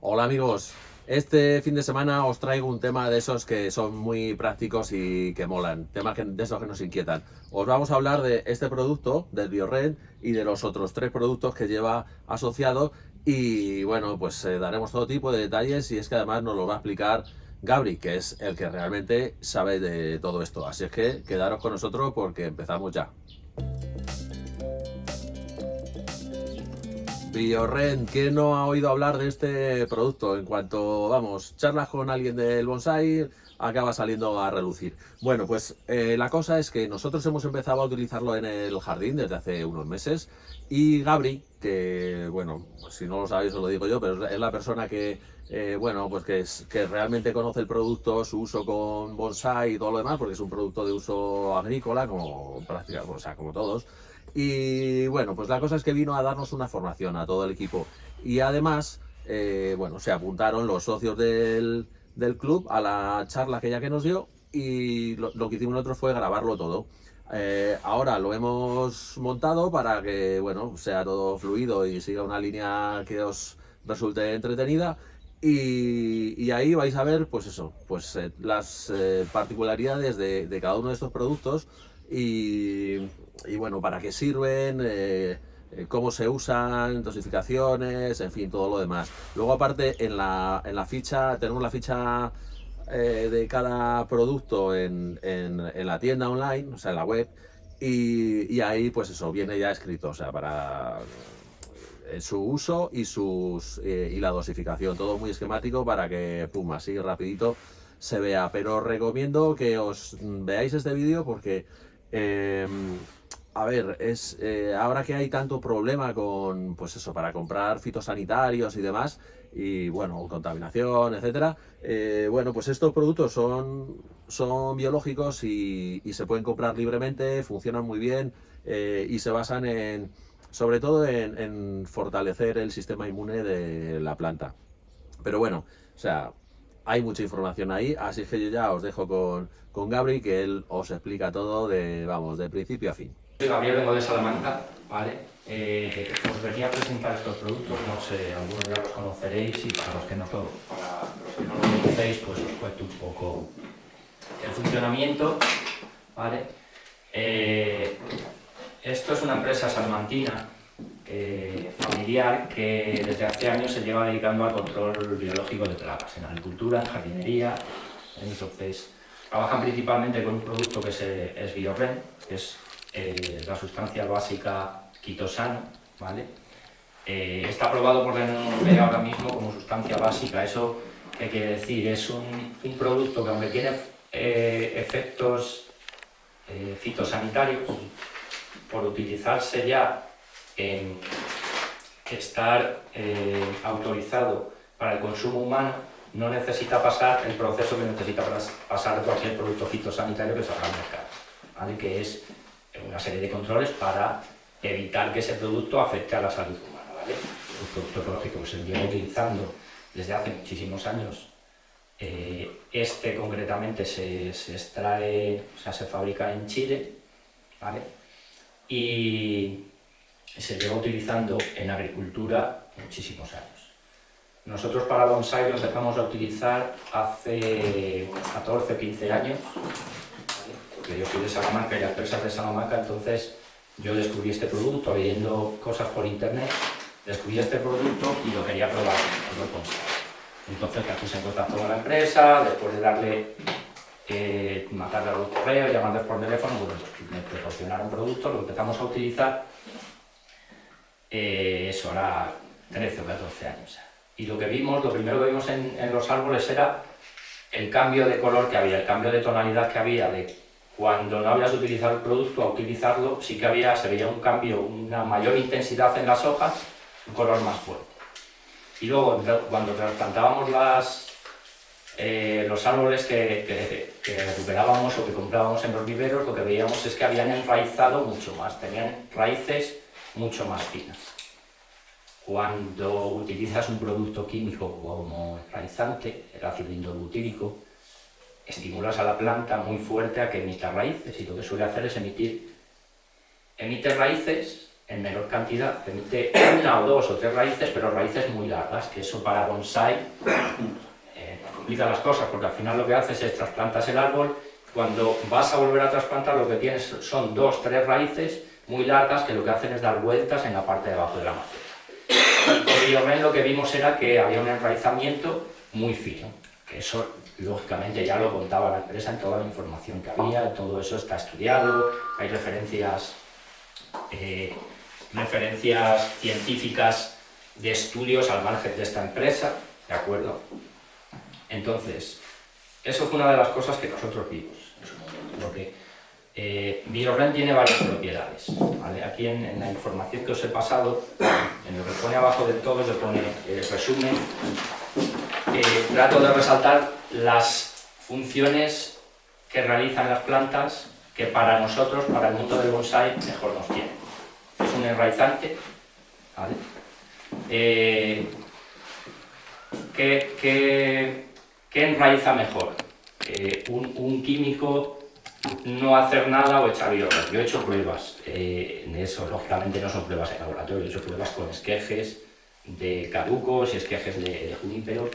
Hola amigos, este fin de semana os traigo un tema de esos que son muy prácticos y que molan, temas de esos que nos inquietan. Os vamos a hablar de este producto, del BioRed, y de los otros tres productos que lleva asociado y bueno, pues daremos todo tipo de detalles y es que además nos lo va a explicar Gabri, que es el que realmente sabe de todo esto. Así es que quedaros con nosotros porque empezamos ya. BioRent, ¿quién no ha oído hablar de este producto? En cuanto, vamos, charlas con alguien del bonsai, acaba saliendo a relucir. Bueno, pues la cosa es que nosotros hemos empezado a utilizarlo en el jardín desde hace unos meses y Gabri, que, bueno, pues si no lo sabéis os lo digo yo, pero es la persona que, bueno, pues que realmente conoce el producto, su uso con bonsai y todo lo demás, porque es un producto de uso agrícola, como prácticamente, o sea, como todos. Y bueno, pues la cosa es que vino a darnos una formación a todo el equipo. Y además, bueno, se apuntaron los socios del club a la charla aquella que nos dio y lo que hicimos nosotros fue grabarlo todo. Ahora lo hemos montado para que, bueno, sea todo fluido y siga una línea que os resulte entretenida. Y ahí vais a ver, pues eso, pues las particularidades de cada uno de estos productos y bueno, para qué sirven, cómo se usan, dosificaciones, en fin, todo lo demás. Luego aparte en la ficha, tenemos la ficha de cada producto en la tienda online, o sea, en la web, y ahí pues eso, viene ya escrito, o sea, para su uso y la dosificación, todo muy esquemático para que, pum, así rapidito se vea. Pero os recomiendo que os veáis este vídeo porque eh, a ver, ahora que hay tanto problema con, pues eso, para comprar fitosanitarios y demás, y bueno, contaminación, etcétera, bueno, pues estos productos son biológicos y se pueden comprar libremente, funcionan muy bien y se basan sobre todo en fortalecer el sistema inmune de la planta. Pero bueno, o sea, hay mucha información ahí, así que yo ya os dejo con Gabri, que él os explica todo vamos, de principio a fin. Soy Gabriel, vengo de Salamanca, ¿vale? Os venía a presentar estos productos, no sé, algunos ya los conoceréis y para los que no lo conocéis, pues os cuento un poco el funcionamiento, ¿vale? Esto es una empresa salmantina, familiar, que desde hace años se lleva dedicando al control biológico de plagas, en agricultura, en jardinería. Entonces, trabajan principalmente con un producto que es BioRed, que es la sustancia básica quitosano, ¿vale? Está aprobado por la Unión Europea ahora mismo como sustancia básica. ¿Eso qué quiere decir? Es un producto que, aunque tiene efectos fitosanitarios, por utilizarse ya en estar autorizado para el consumo humano, no necesita pasar el proceso que necesita pasar cualquier producto fitosanitario que salga al mercado, ¿vale? Que es una serie de controles para evitar que ese producto afecte a la salud humana, ¿vale? Un producto ecológico que se lleva utilizando desde hace muchísimos años. Este concretamente se extrae, o sea, se fabrica en Chile, ¿vale? Y se lleva utilizando en agricultura muchísimos años. Nosotros para bonsai lo empezamos a utilizar hace unos 14 o 15 años, ¿vale? Porque yo soy de Salamanca y la empresa es de Salamanca, entonces yo descubrí este producto leyendo cosas por internet, descubrí este producto y lo quería probar en el bonsai. Entonces me puse en contacto con la empresa, después de mandarle algún correo, llamarles por teléfono, pues me proporcionaron productos, lo empezamos a utilizar, eso hará 13 o 14 años. Y lo primero que vimos en los árboles era el cambio de color que había, el cambio de tonalidad que había de cuando no habías utilizado el producto a utilizarlo, sí que se veía un cambio, una mayor intensidad en las hojas, un color más fuerte. Y luego, cuando trasplantábamos los árboles que recuperábamos o que comprábamos en los viveros, lo que veíamos es que habían enraizado mucho más, tenían raíces mucho más finas. Cuando utilizas un producto químico como enraizante, el ácido indobutírico, estimulas a la planta muy fuerte a que emita raíces, y lo que suele hacer es emite raíces en menor cantidad, permite una o dos o tres raíces, pero raíces muy largas, que eso para bonsái complica las cosas, porque al final lo que haces es trasplantas el árbol, cuando vas a volver a trasplantar lo que tienes son 2 o 3 raíces muy largas que lo que hacen es dar vueltas en la parte de abajo de la maceta. Con BioRen lo que vimos era que había un enraizamiento muy fino, que eso lógicamente ya lo contaba la empresa en toda la información que había, todo eso está estudiado, hay referencias científicas de estudios al margen de esta empresa, ¿de acuerdo? Entonces, eso fue una de las cosas que nosotros vimos en su momento, porque BioRen tiene varias propiedades, ¿vale? Aquí en la información que os he pasado, en lo que pone abajo del todo, se pone resumen, trato de resaltar las funciones que realizan las plantas que para nosotros, para el mundo del bonsái, mejor nos tienen. Es un enraizante, ¿vale? ¿Qué enraiza mejor? Un químico no hacer nada o echar BioRen. Yo he hecho pruebas, de eso lógicamente no son pruebas en laboratorio, he hecho pruebas con esquejes de caducos y esquejes de junípero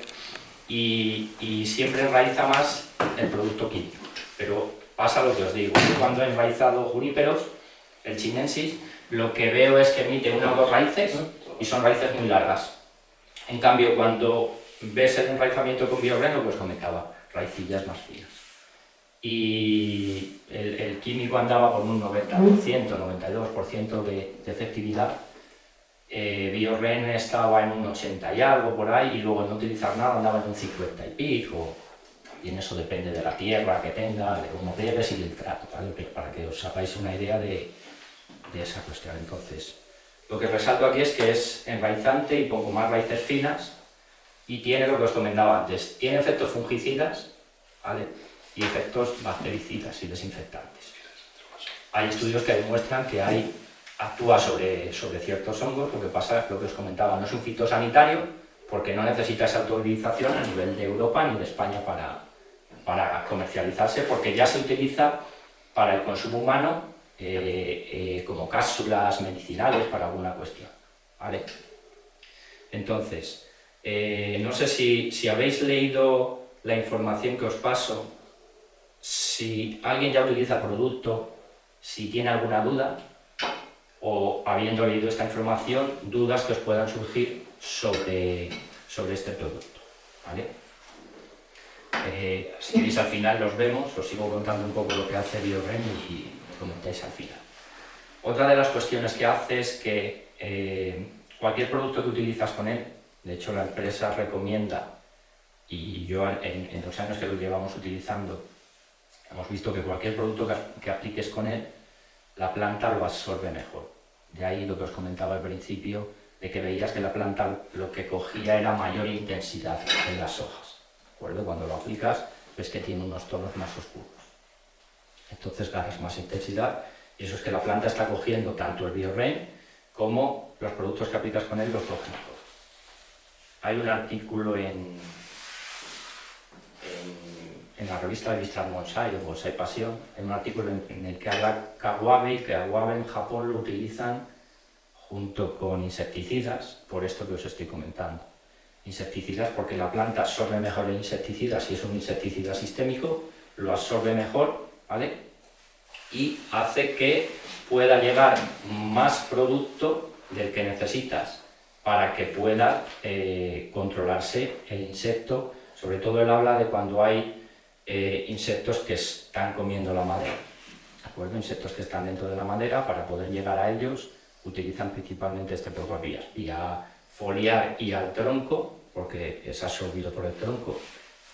y siempre enraiza más el producto químico. Pero pasa lo que os digo, yo cuando he enraizado juníperos, el chinensis, lo que veo es que emite 1 o 2 raíces y son raíces muy largas. En cambio, cuando ves el enraizamiento con BioRen, lo que os comentaba, raicillas más finas. Y el químico andaba con un 90%, 92% de efectividad. BioRen estaba en un 80 y algo por ahí, y luego en no utilizar nada andaba en un 50 y pico. También eso depende de la tierra que tenga, de cómo riegues y del trato, ¿vale? Para que os hagáis una idea de esa cuestión. Entonces, lo que resalto aquí es que es enraizante y pongo más raíces finas, y tiene lo que os comentaba antes, tiene efectos fungicidas, ¿vale? Y efectos bactericidas y desinfectantes. Hay estudios que demuestran que actúa sobre ciertos hongos, lo que pasa es lo que os comentaba, no es un fitosanitario porque no necesita esa autorización a nivel de Europa ni de España para comercializarse, porque ya se utiliza para el consumo humano como cápsulas medicinales para alguna cuestión, ¿vale? Entonces, no sé si habéis leído la información que os paso, si alguien ya utiliza el producto, si tiene alguna duda, o habiendo leído esta información, dudas que os puedan surgir sobre este producto, ¿vale? Si queréis al final los vemos, os sigo contando un poco lo que hace BioRen y comentáis al final. Otra de las cuestiones que hace es que cualquier producto que utilizas con él, de hecho la empresa recomienda, y yo en los años que lo llevamos utilizando, hemos visto que cualquier producto que apliques con él, la planta lo absorbe mejor. De ahí lo que os comentaba al principio, de que veías que la planta lo que cogía era mayor intensidad en las hojas, ¿de acuerdo? Cuando lo aplicas, ves que tiene unos tonos más oscuros. Entonces ganas más intensidad, y eso es que la planta está cogiendo tanto el BioRen como los productos que aplicas con él los cogen mejor. Hay un artículo en la revista de Vistral Bonsai o Bonsai Pasión, hay un artículo en el que habla Kawabe, y que Kawabe en Japón lo utilizan junto con insecticidas, por esto que os estoy comentando. Insecticidas porque la planta absorbe mejor el insecticida, si es un insecticida sistémico, lo absorbe mejor, ¿vale? Y hace que pueda llegar más producto del que necesitas para que pueda controlarse el insecto. Sobre todo él habla de cuando hay insectos que están comiendo la madera, ¿de acuerdo? Insectos que están dentro de la madera, para poder llegar a ellos utilizan principalmente por dos vías, vía foliar y al tronco, porque es absorbido por el tronco,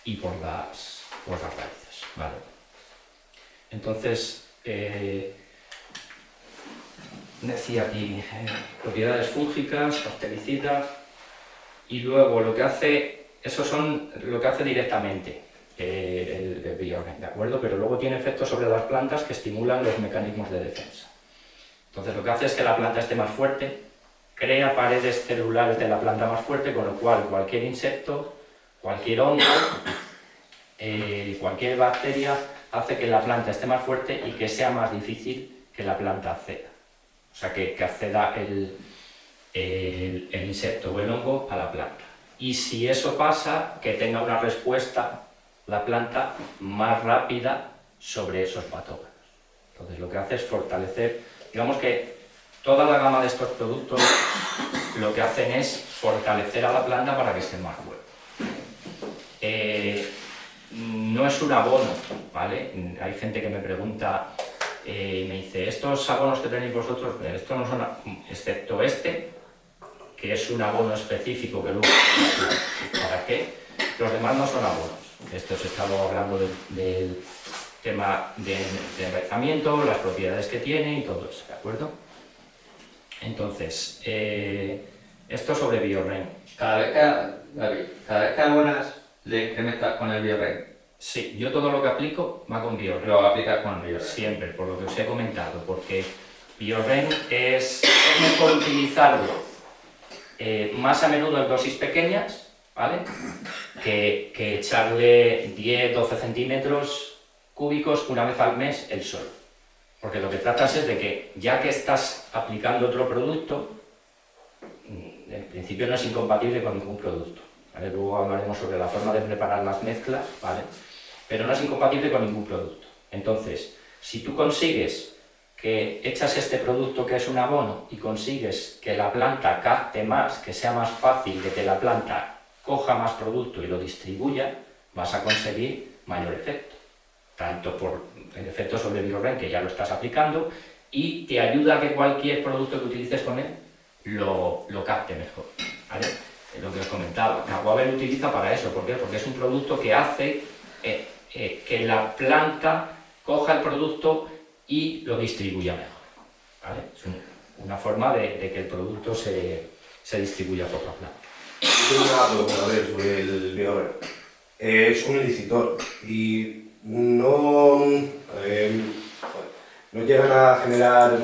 y por las raíces, ¿vale? Entonces, decía aquí, propiedades fúngicas, bactericidas, y luego lo que hace, esos son lo que hace directamente el BioRen, ¿de acuerdo? Pero luego tiene efectos sobre las plantas que estimulan los mecanismos de defensa. Entonces lo que hace es que la planta esté más fuerte, crea paredes celulares de la planta más fuerte, con lo cual cualquier insecto, cualquier hongo, cualquier bacteria hace que la planta esté más fuerte y que sea más difícil que la planta ceda. O o sea, que acceda el insecto o el hongo a la planta. Y si eso pasa, que tenga una respuesta la planta más rápida sobre esos patógenos. Entonces lo que hace es fortalecer, digamos que toda la gama de estos productos lo que hacen es fortalecer a la planta para que esté más fuerte. No es un abono, ¿vale? Hay gente que me pregunta, me dice, estos abonos que tenéis vosotros, estos no son, excepto este, que es un abono específico que luego, ¿para qué? Los demás no son abonos. Esto se estaba hablando del tema de enraizamiento, las propiedades que tiene y todo eso, ¿de acuerdo? Entonces, esto sobre Bioren. Cada vez que abonas, le incrementas con el Bioren. Sí, yo todo lo que aplico va con Bioren. Lo aplicas con Bioren. Siempre, por lo que os he comentado, porque Bioren es mejor utilizarlo más a menudo en dosis pequeñas, ¿vale? Que echarle 10-12 centímetros cúbicos una vez al mes el solo. Porque lo que tratas es de que, ya que estás aplicando otro producto, en principio no es incompatible con ningún producto, ¿vale? Luego hablaremos sobre la forma de preparar las mezclas, ¿vale? Pero no es incompatible con ningún producto. Entonces, si tú consigues que echas este producto que es un abono y consigues que la planta capte más, que sea más fácil de que la planta coja más producto y lo distribuya, vas a conseguir mayor efecto. Tanto por el efecto sobre el Bioren, que ya lo estás aplicando, y te ayuda a que cualquier producto que utilices con él lo capte mejor, ¿vale? Es lo que os comentaba. Aquavel lo utiliza para eso. ¿Por qué? Porque es un producto que hace que la planta coja el producto y lo distribuya mejor, ¿vale? Es una forma de que el producto se distribuya por la planta. Tengo una pregunta, a ver, sobre el Bioren. Es un ilicitor y no llegan a generar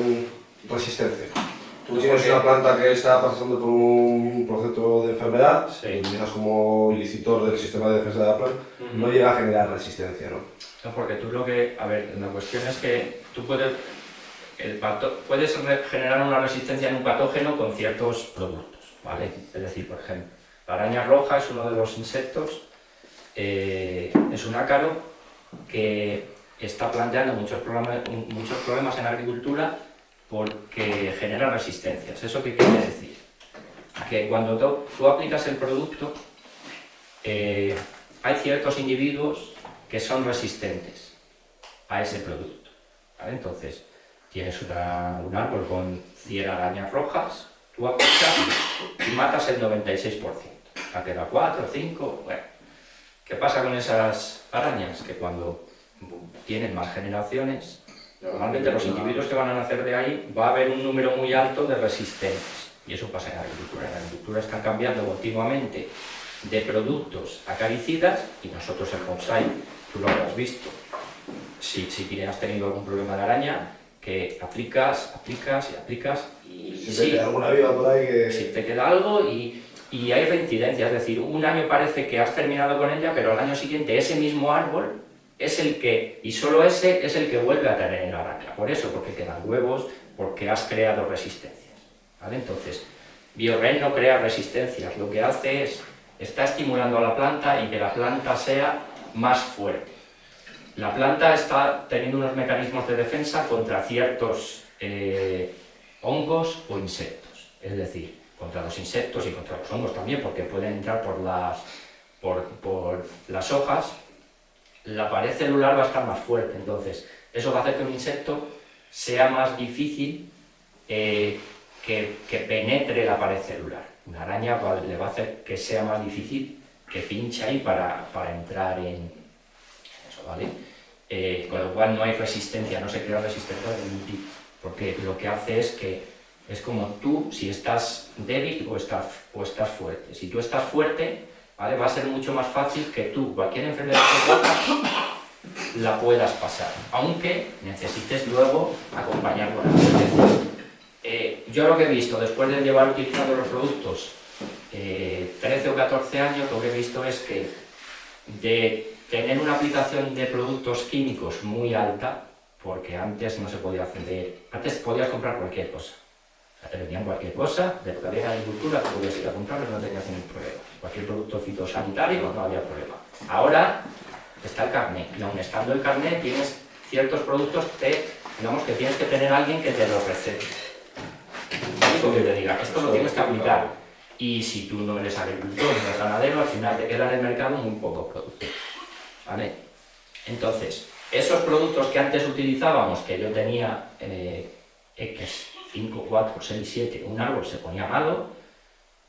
resistencia. Tú tienes una planta que está pasando por un proceso de enfermedad, Sí. y utilizas como ilicitor del sistema de defensa de la planta, no llega a generar resistencia, ¿no? No, porque tú lo que... A ver, la cuestión es que tú puedes generar una resistencia en un patógeno con ciertos productos, ¿vale? Es decir, por ejemplo, la araña roja es uno de los insectos, es un ácaro que está planteando muchos problemas en la agricultura porque genera resistencias. ¿Eso qué quiere decir? Que cuando tú aplicas el producto, hay ciertos individuos que son resistentes a ese producto, ¿vale? Entonces, tienes un árbol con 100 arañas rojas, tú aplicas y matas el 96%. La queda 4, 5, bueno. ¿Qué pasa con esas arañas? Que cuando tienen más generaciones, normalmente los individuos que van a nacer de ahí va a haber un número muy alto de resistentes. Y eso pasa en la agricultura. En la agricultura están cambiando continuamente de productos a acaricidas y nosotros en bonsai, tú lo habrás visto. Si has tenido algún problema de araña, que aplicas y Si sí, te queda alguna viva por ahí que... si te queda algo y hay reincidencia, es decir, un año parece que has terminado con ella, pero al año siguiente ese mismo árbol es el que, y solo ese es el que vuelve a tener la araña. Por eso, porque quedan huevos, porque has creado resistencias, ¿vale? Entonces, Bioren no crea resistencias, lo que hace es, está estimulando a la planta y que la planta sea más fuerte. La planta está teniendo unos mecanismos de defensa contra ciertos hongos o insectos, es decir, contra los insectos y contra los hongos también, porque pueden entrar por las hojas. La pared celular va a estar más fuerte, entonces eso va a hacer que un insecto sea más difícil que penetre la pared celular. Una araña le va a hacer que sea más difícil que pinche ahí para entrar en eso, ¿vale? Con lo cual no hay resistencia, no se crea resistencia de ningún tipo, porque lo que hace es que es como tú, si estás débil o estás fuerte. Si tú estás fuerte, ¿vale? Va a ser mucho más fácil que tú, cualquier enfermedad que tengas, la puedas pasar, aunque necesites luego acompañar con algo. Yo lo que he visto, después de llevar utilizando los productos 13 o 14 años, lo que he visto es que de tener una aplicación de productos químicos muy alta, porque antes no se podía hacer, antes podías comprar cualquier cosa, Te vendían cualquier cosa, de lo que había en agricultura, tú podías ir a comprarlo y no tenías ningún problema. Cualquier producto fitosanitario no había problema. Ahora está el carnet, y aun estando el carnet tienes ciertos productos que, digamos, que tienes que tener alguien que te lo recete. Que te diga, esto lo tienes que aplicar. Y si tú no eres agricultor, no eres ganadero, al final te queda en el mercado muy poco producto. ¿Vale? Entonces, esos productos que antes utilizábamos, que yo tenía X, 5, 4, 6, 7, un árbol se ponía malo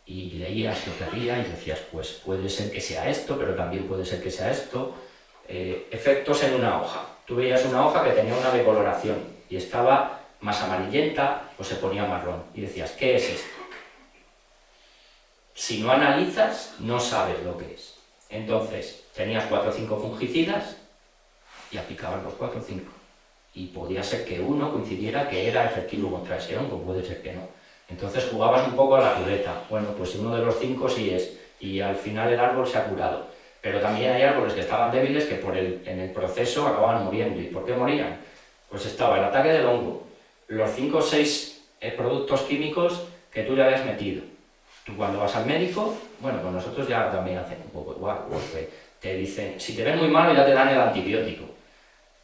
y leías lo que había y decías, pues puede ser que sea esto, pero también puede ser que sea esto. Efectos en una hoja. Tú veías una hoja que tenía una decoloración y estaba más amarillenta o se ponía marrón y decías, ¿qué es esto? Si no analizas, no sabes lo que es. Entonces, tenías 4 o 5 fungicidas y aplicabas los 4 o 5. Y podía ser que uno coincidiera que era efectivo contra ese hongo, puede ser que no. Entonces jugabas un poco a la ruleta. Bueno, pues uno de los 5 sí es, y al final el árbol se ha curado. Pero también hay árboles que estaban débiles que en el proceso acababan muriendo. ¿Y por qué morían? Pues estaba el ataque del hongo, los 5 o 6 productos químicos que tú le habías metido. Tú cuando vas al médico, bueno, pues nosotros ya también hacen un poco igual, porque te dicen, si te ven muy malo ya te dan el antibiótico.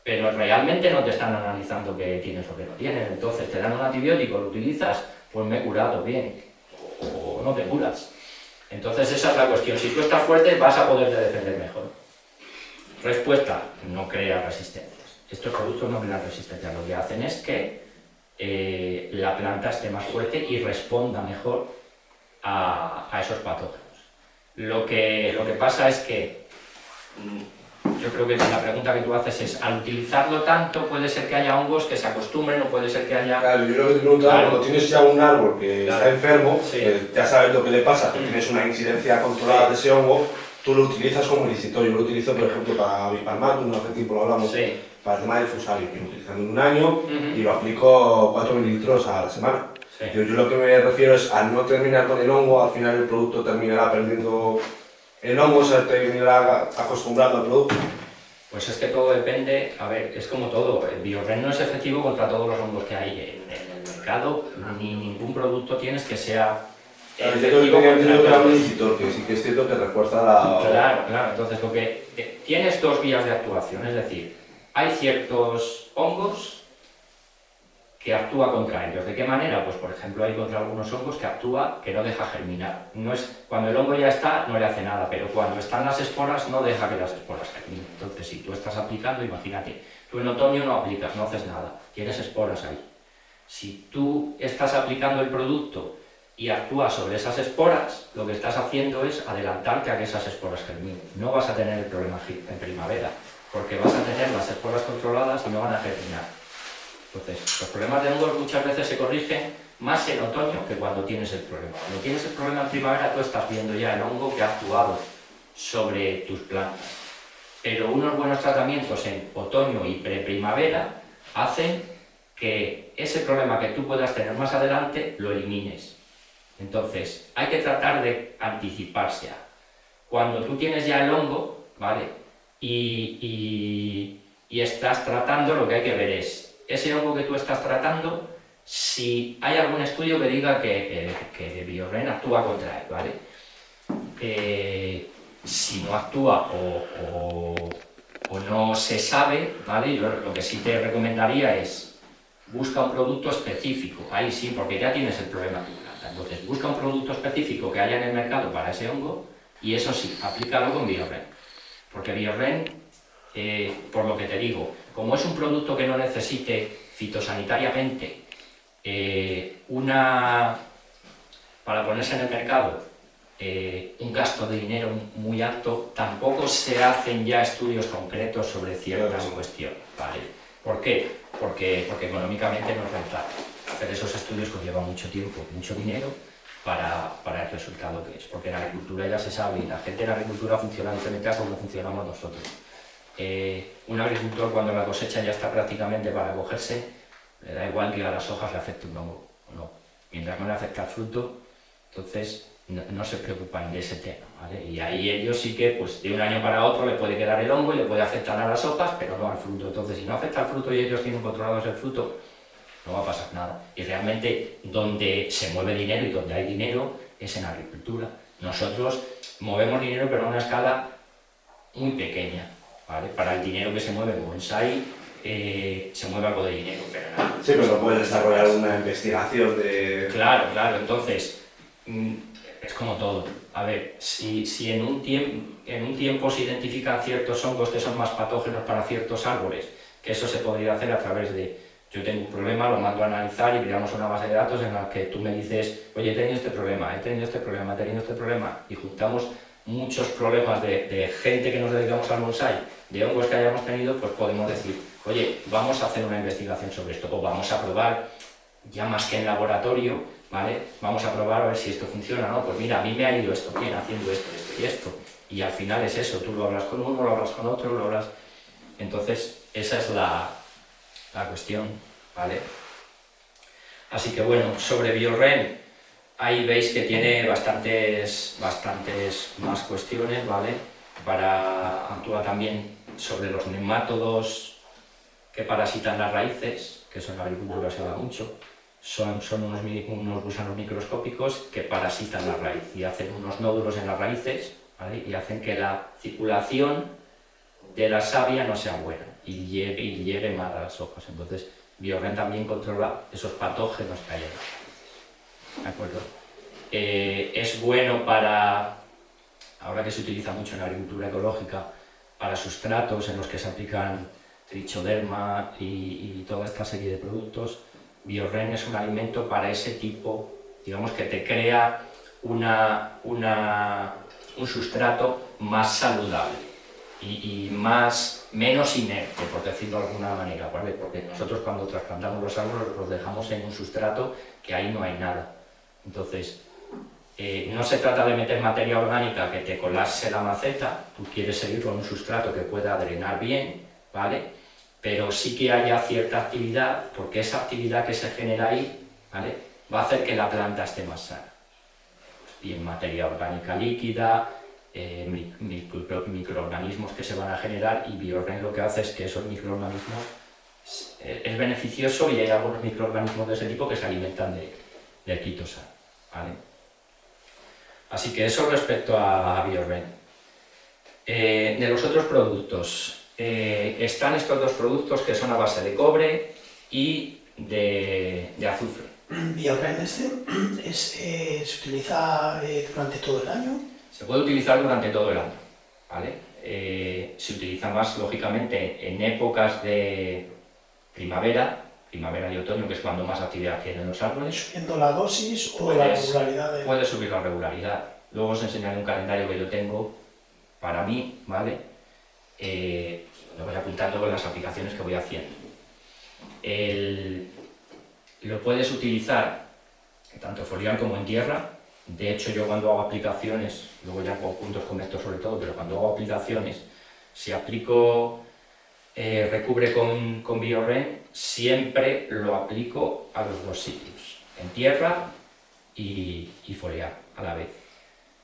Pero realmente no te están analizando qué tienes o qué no tienes. Entonces te dan un antibiótico, lo utilizas, pues me he curado bien, o no te curas. Entonces esa es la cuestión. Si tú estás fuerte vas a poderte defender mejor. Respuesta, no creas resistencias. Estos productos no crean resistencias. Lo que hacen es que la planta esté más fuerte y responda mejor a esos patógenos. Lo que pasa es que yo creo que la pregunta que tú haces es, al utilizarlo tanto, puede ser que haya hongos que se acostumbren o puede ser que haya... Claro, yo lo que te preguntaba, Claro. cuando tienes ya un árbol que Claro. está enfermo, Sí. que ya sabes lo que le pasa, que tienes una incidencia controlada de ese hongo, tú lo utilizas como lisito. Yo lo utilizo, por ejemplo, para bipalmatum, hace tiempo lo hablamos, Sí. para el tema del fusario, que lo utilizando en un año Ujú. y lo aplico 4 mililitros a la semana. Sí. Yo lo que me refiero es, al no terminar con el hongo, al final el producto terminará perdiendo el hongo, se terminará acostumbrando al producto. Pues es que todo depende, a ver, es como todo, el Biorren no es efectivo contra todos los hongos que hay en el mercado, ni ningún producto tienes que sea Yo efectivo tenía contra entendido que era un todos. incitor, que sí que es cierto que refuerza la... Claro, entonces lo que tienes dos vías de actuación, es decir, hay ciertos hongos que actúa contra ellos. ¿De qué manera? Pues por ejemplo hay contra algunos hongos que actúa que no deja germinar. No es, cuando el hongo ya está no le hace nada, pero cuando están las esporas no deja que las esporas germinen. Entonces si tú estás aplicando, imagínate, tú en otoño no aplicas, no haces nada, tienes esporas ahí. Si tú estás aplicando el producto y actúas sobre esas esporas, lo que estás haciendo es adelantarte a que esas esporas germinen. No vas a tener el problema en primavera, porque vas a tener las esporas controladas y no van a germinar. Entonces, los problemas de hongos muchas veces se corrigen más en otoño que cuando tienes el problema. Cuando tienes el problema en primavera, tú estás viendo ya el hongo que ha actuado sobre tus plantas. Pero unos buenos tratamientos en otoño y preprimavera hacen que ese problema que tú puedas tener más adelante lo elimines. Entonces, hay que tratar de anticiparse. Cuando tú tienes ya el hongo, ¿vale? Y estás tratando, lo que hay que ver es ese hongo que tú estás tratando, si hay algún estudio que diga que Biorren actúa contra él, ¿vale? Si no actúa o no se sabe, ¿vale? Yo lo que sí te recomendaría es busca un producto específico, ahí sí, porque ya tienes el problema de tu planta. Entonces busca un producto específico que haya en el mercado para ese hongo y eso sí, aplícalo con Biorren. Porque Biorren, por lo que te digo, como es un producto que no necesite fitosanitariamente para ponerse en el mercado un gasto de dinero muy alto, tampoco se hacen ya estudios concretos sobre ciertas cuestiones, ¿vale? ¿Por qué? Porque económicamente no es rentable. Hacer esos estudios conlleva mucho tiempo, mucho dinero para el resultado que es. Porque en la agricultura ya se sabe, y la gente en la agricultura funciona diferente a como funcionamos nosotros. Un agricultor cuando la cosecha ya está prácticamente para cogerse, le da igual que a las hojas le afecte un hongo o no. Mientras no le afecta al fruto, entonces no se preocupan de ese tema, ¿vale? Y ahí ellos sí que pues, de un año para otro le puede quedar el hongo y le puede afectar a las hojas, pero no al fruto. Entonces si no afecta al fruto y ellos tienen controlados el fruto, no va a pasar nada. Y realmente donde se mueve dinero y donde hay dinero es en agricultura. Nosotros movemos dinero pero a una escala muy pequeña, ¿vale? Para el dinero que se mueve en bonsai se mueve algo de dinero, pero nada. Sí, pero no puedes desarrollar una investigación de... Claro, entonces es como todo. A ver, si en un tiempo se identifican ciertos hongos que son más patógenos para ciertos árboles, que eso se podría hacer a través de, yo tengo un problema, lo mando a analizar y creamos una base de datos en la que tú me dices, oye, he tenido este problema, he tenido este problema, he tenido este problema, y juntamos muchos problemas de gente que nos dedicamos al bonsai, de hongos que hayamos tenido, pues podemos decir, oye, vamos a hacer una investigación sobre esto, o vamos a probar, ya más que en laboratorio, ¿vale? Vamos a probar a ver si esto funciona, ¿no? Pues mira, a mí me ha ido esto bien haciendo esto, esto y esto. Y al final es eso, tú lo hablas con uno, lo hablas con otro, lo hablas... Entonces, esa es la cuestión, ¿vale? Así que bueno, sobre BioRen, ahí veis que tiene bastantes más cuestiones, ¿vale? Actúa también sobre los nemátodos que parasitan las raíces, que eso en la agricultura se da mucho. Son unos gusanos microscópicos que parasitan la raíz y hacen unos nódulos en las raíces, ¿vale? Y hacen que la circulación de la savia no sea buena y llegue mal a las hojas. Entonces, BioRen también controla esos patógenos que hay en las raíces. ¿De acuerdo? Es bueno para, ahora que se utiliza mucho en la agricultura ecológica, para sustratos en los que se aplican trichoderma y toda esta serie de productos. BioRen es un alimento para ese tipo, digamos que te crea un sustrato más saludable y menos inerte, por decirlo de alguna manera, ¿vale? Porque nosotros cuando trasplantamos los árboles los dejamos en un sustrato que ahí no hay nada. Entonces, no se trata de meter materia orgánica que te colapse la maceta, tú quieres seguir con un sustrato que pueda drenar bien, ¿vale? Pero sí que haya cierta actividad, porque esa actividad que se genera ahí, ¿vale? Va a hacer que la planta esté más sana. Bien, materia orgánica líquida, microorganismos que se van a generar, y BioRen lo que hace es que esos microorganismos es beneficioso, y hay algunos microorganismos de ese tipo que se alimentan del quitosan, ¿vale? Así que eso respecto a BioRen. De los otros productos, están estos dos productos que son a base de cobre y de azufre. BioRen se utiliza durante todo el año. Se puede utilizar durante todo el año, ¿vale? Se utiliza más, lógicamente, en épocas de primavera y otoño, que es cuando más actividad tienen los árboles. ¿Subiendo la dosis o la regularidad? Puedes subir la regularidad. Luego os enseñaré un calendario que yo tengo para mí, ¿vale? Lo voy apuntando con las aplicaciones que voy haciendo. Lo puedes utilizar tanto foliar como en tierra. De hecho, yo cuando hago aplicaciones, luego ya hago puntos con esto sobre todo, pero cuando hago aplicaciones, si aplico recubre con BioRen, siempre lo aplico a los dos sitios, en tierra y foliar a la vez.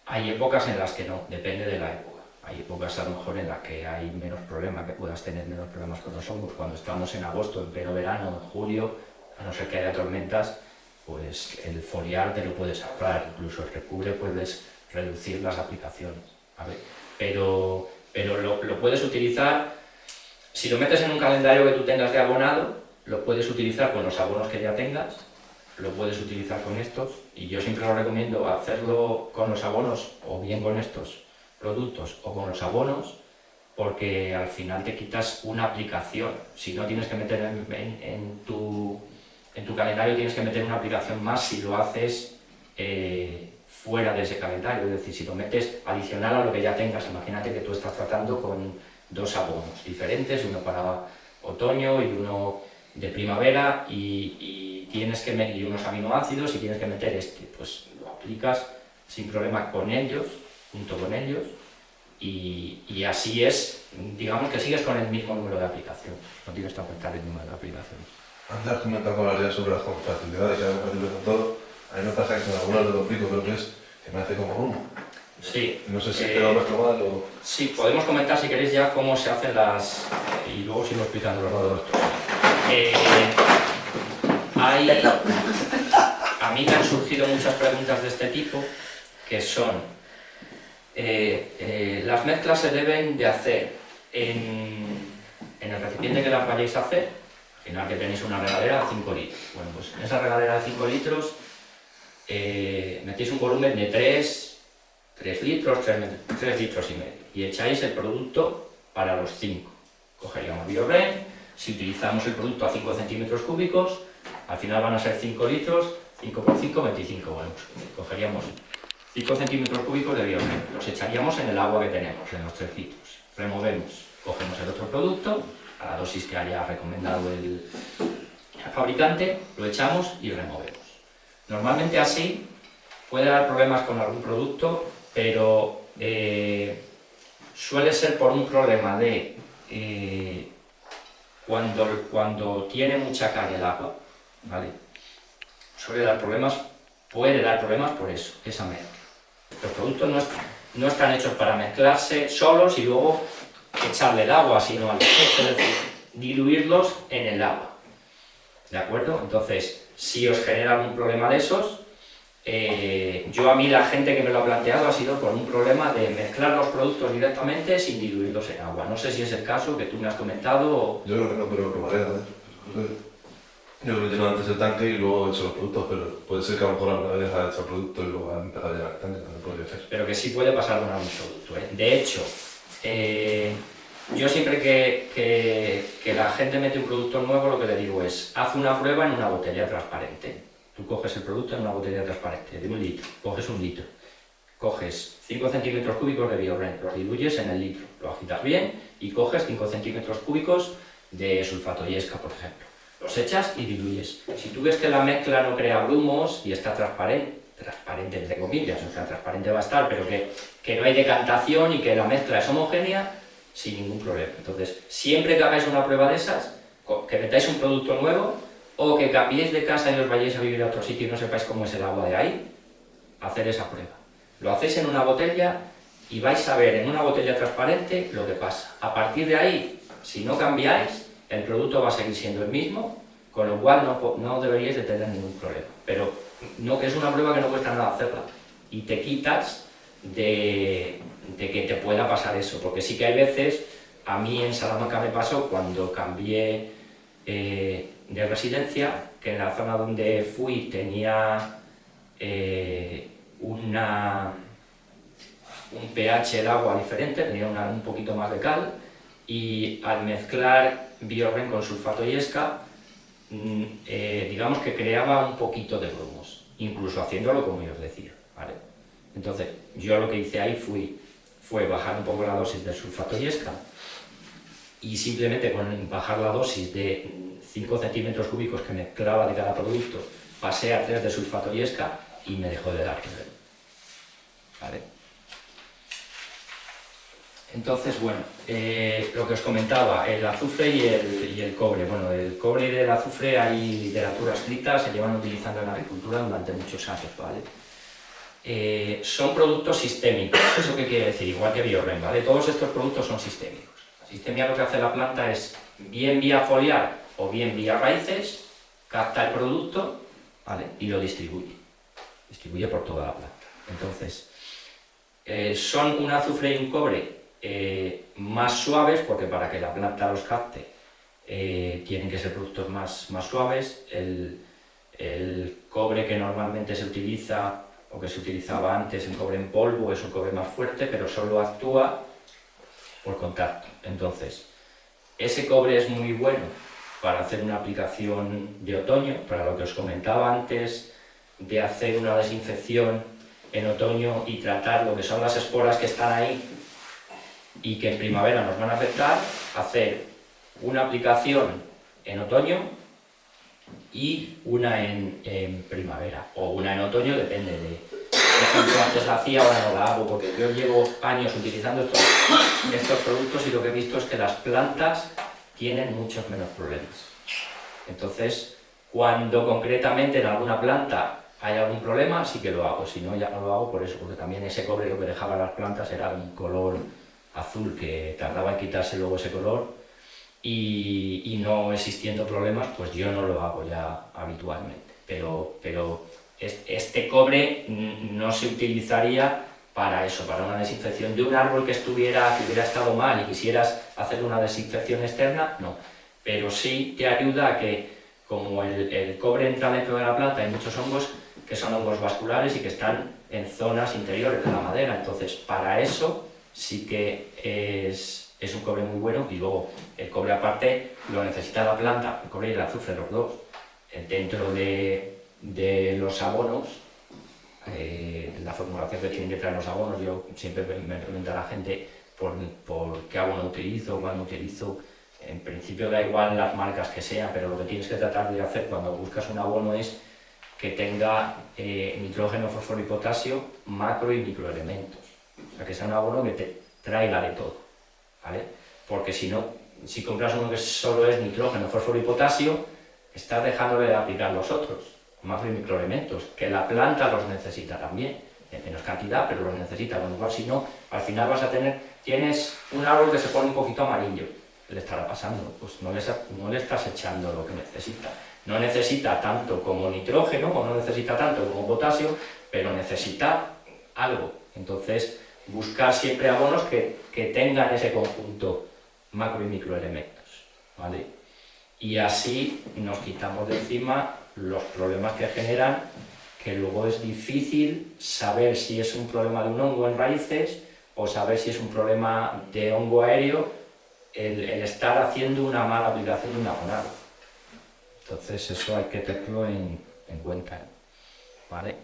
Hay épocas en las que no, depende de la época. Hay épocas a lo mejor en las que hay menos problemas, que puedas tener menos problemas con los hongos. Cuando estamos en agosto, en pleno verano, en julio, a no ser que haya tormentas, pues el foliar te lo puedes ahorrar, incluso el recubre puedes reducir las aplicaciones, ¿vale? Pero lo puedes utilizar, si lo metes en un calendario que tú tengas de abonado, lo puedes utilizar con los abonos que ya tengas, lo puedes utilizar con estos, y yo siempre lo recomiendo hacerlo con los abonos, o bien con estos productos o con los abonos, porque al final te quitas una aplicación. Si no, tienes que meter en tu calendario, tienes que meter una aplicación más si lo haces fuera de ese calendario, es decir, si lo metes adicional a lo que ya tengas. Imagínate que tú estás tratando con dos abonos diferentes, uno para otoño y uno de primavera, y tienes que meter unos aminoácidos y tienes que meter pues lo aplicas sin problema con ellos, junto con ellos, y así es, digamos que sigues con el mismo número de aplicaciones, no tienes que aumentar el número de aplicaciones. Antes has comentado con la idea sobre las facilidades, que hay compatibles con todo. A mí me pasa que con algunas de los picos creo que me hace como humo. Sí. No sé si queda más mal o... Sí, podemos comentar si queréis ya cómo se hacen las... y luego sigo explicando los productos. A mí me han surgido muchas preguntas de este tipo, que son, las mezclas se deben de hacer en el recipiente que las vayáis a hacer, al final que tenéis una regadera de 5 litros. Bueno, pues en esa regadera de 5 litros metéis un volumen de 3 litros, 3 litros y medio, y echáis el producto para los 5. Cogeríamos Biorren, si utilizamos el producto a 5 centímetros cúbicos, al final van a ser 5 litros, 5 por 5, 25. Bueno, pues cogeríamos 5 centímetros cúbicos de Biorren, los echaríamos en el agua que tenemos, en los 3 litros. Removemos, cogemos el otro producto, a la dosis que haya recomendado el fabricante, lo echamos y removemos. Normalmente así puede dar problemas con algún producto, pero suele ser por un problema de cuando tiene mucha cal el agua, ¿vale? Puede dar problemas por eso, esa mezcla. Los productos no están hechos para mezclarse solos y luego echarle el agua, sino al revés, es decir, diluirlos en el agua. ¿De acuerdo? Entonces, si os genera algún problema de esos, a mí la gente que me lo ha planteado ha sido por un problema de mezclar los productos directamente sin diluirlos en agua. No sé si es el caso que tú me has comentado o... Yo creo que no, pero probaré, yo lo lleno antes el tanque y luego echo los productos, pero puede ser que a lo mejor alguna vez haya hecho el producto y luego ha empezado a llenar el tanque, también podría ser. Pero que sí puede pasar con algún producto, ¿eh? De hecho, yo siempre que la gente mete un producto nuevo, lo que le digo es, haz una prueba en una botella transparente. Tú coges el producto en una botella transparente de 1 litro, coges 1 litro, coges 5 centímetros cúbicos de Biorren, los diluyes en el litro, lo agitas bien y coges 5 centímetros cúbicos de sulfato yesca, por ejemplo. Los echas y diluyes. Si tú ves que la mezcla no crea grumos y está transparente entre comillas, o sea, transparente va a estar, pero que no hay decantación y que la mezcla es homogénea, sin ningún problema. Entonces, siempre que hagáis una prueba de esas, que metáis un producto nuevo, o que cambiéis de casa y os vayáis a vivir a otro sitio y no sepáis cómo es el agua de ahí, hacer esa prueba. Lo hacéis en una botella y vais a ver en una botella transparente lo que pasa. A partir de ahí, si no cambiáis, el producto va a seguir siendo el mismo, con lo cual no deberíais de tener ningún problema. Pero no, que es una prueba que no cuesta nada hacerla y te quitas de que te pueda pasar eso, porque sí que hay veces, a mí en Salamanca me pasó cuando cambié de residencia, que en la zona donde fui tenía un pH el agua diferente, tenía un poquito más de cal, y al mezclar Biorren con sulfato yesca, digamos que creaba un poquito de grumos, incluso haciéndolo como yo os decía, ¿vale? Entonces, yo lo que hice ahí fue bajar un poco la dosis de sulfato yesca, y simplemente con bajar la dosis de 5 centímetros cúbicos que mezclaba de cada producto, pasé a 3 de sulfato yesca y me dejó de dar problema, ¿vale? Entonces, bueno, lo que os comentaba, el azufre y el cobre. Bueno, el cobre y el azufre hay literatura escrita, se llevan utilizando en la agricultura durante muchos años, ¿vale? Son productos sistémicos. ¿Eso qué quiere decir? Igual que Biorren, ¿vale? Todos estos productos son sistémicos. La sistemia lo que hace la planta es, bien vía foliar o bien vía raíces, capta el producto, ¿vale? Y lo distribuye. Distribuye por toda la planta. Entonces, son un azufre y un cobre más suaves, porque para que la planta los capte tienen que ser productos más suaves. El cobre que normalmente se utiliza o que se utilizaba antes, el cobre en polvo, es un cobre más fuerte, pero solo actúa por contacto. Entonces, ese cobre es muy bueno para hacer una aplicación de otoño, para lo que os comentaba antes, de hacer una desinfección en otoño y tratar lo que son las esporas que están ahí y que en primavera nos van a afectar, hacer una aplicación en otoño y una en primavera, o una en otoño, depende de... Por ejemplo, antes la hacía, ahora no la hago, porque yo llevo años utilizando estos productos y lo que he visto es que las plantas tienen muchos menos problemas. Entonces, cuando concretamente en alguna planta hay algún problema, sí que lo hago, si no ya no lo hago por eso, porque también ese cobre lo que dejaba las plantas era un color azul que tardaba en quitarse luego ese color y no existiendo problemas, pues yo no lo hago ya habitualmente. Pero este cobre no se utilizaría para eso, para una desinfección de un árbol que hubiera estado mal y quisieras hacer una desinfección externa, no. Pero sí te ayuda a que, como el cobre entra dentro de la planta, hay muchos hongos que son hongos vasculares y que están en zonas interiores de la madera, entonces para eso sí que es un cobre muy bueno. Y luego el cobre aparte lo necesita la planta, el cobre y el azufre, los dos, dentro de los abonos. La formulación que tienen que traer los abonos, yo siempre me pregunto a la gente por qué abono utilizo, cuándo utilizo. En principio da igual las marcas que sean, pero lo que tienes que tratar de hacer cuando buscas un abono es que tenga nitrógeno, fósforo y potasio, macro y microelementos. O sea, que sea un abono que te traiga de todo, ¿vale? Porque si no, si compras uno que solo es nitrógeno, fósforo y potasio, estás dejándole de aplicar los otros, macro y microelementos, que la planta los necesita también, en menos cantidad, pero los necesita. Con lo cual, si no, al final tienes un árbol que se pone un poquito amarillo. ¿Qué le estará pasando? Pues no le estás echando lo que necesita. No necesita tanto como nitrógeno, o no necesita tanto como potasio, pero necesita algo. Entonces, buscar siempre abonos que tengan ese conjunto macro y microelementos, ¿vale? Y así nos quitamos de encima los problemas que generan, que luego es difícil saber si es un problema de un hongo en raíces o saber si es un problema de hongo aéreo, el estar haciendo una mala aplicación de un abonado. Entonces eso hay que tenerlo en cuenta, ¿vale?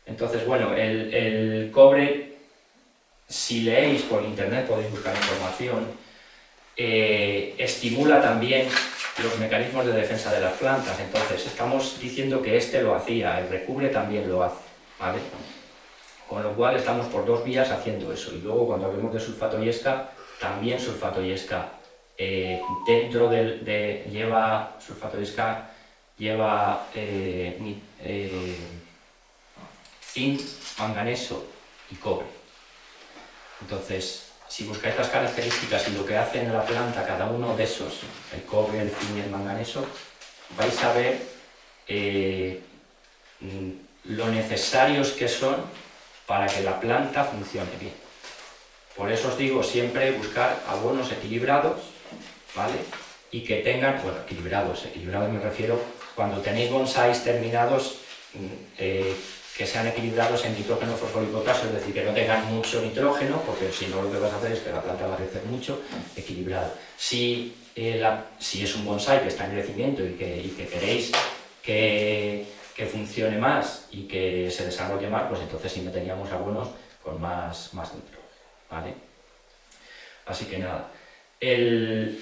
Entonces, bueno, el cobre, si leéis por internet podéis buscar información, estimula también los mecanismos de defensa de las plantas. Entonces estamos diciendo que este lo hacía, el recubre también lo hace, ¿vale? Con lo cual estamos por dos vías haciendo eso. Y luego cuando hablemos de sulfato yesca, también sulfato yesca dentro lleva sulfato yesca, lleva zinc, manganeso y cobre. Entonces, si buscáis las características y lo que hace en la planta cada uno de esos, el cobre, el zinc y el manganeso, vais a ver lo necesarios que son para que la planta funcione bien. Por eso os digo siempre buscar abonos equilibrados, ¿vale? Y que tengan, bueno, equilibrados me refiero cuando tenéis bonsáis terminados, que sean equilibrados en nitrógeno, fósforo y potasio, es decir, que no tengan mucho nitrógeno, porque si no lo que vas a hacer es que la planta va a crecer mucho, equilibrado. Si es un bonsái que está en crecimiento y que queréis que funcione más y que se desarrolle más, pues entonces sí meteríamos abonos con más nitrógeno, ¿vale? Así que nada, el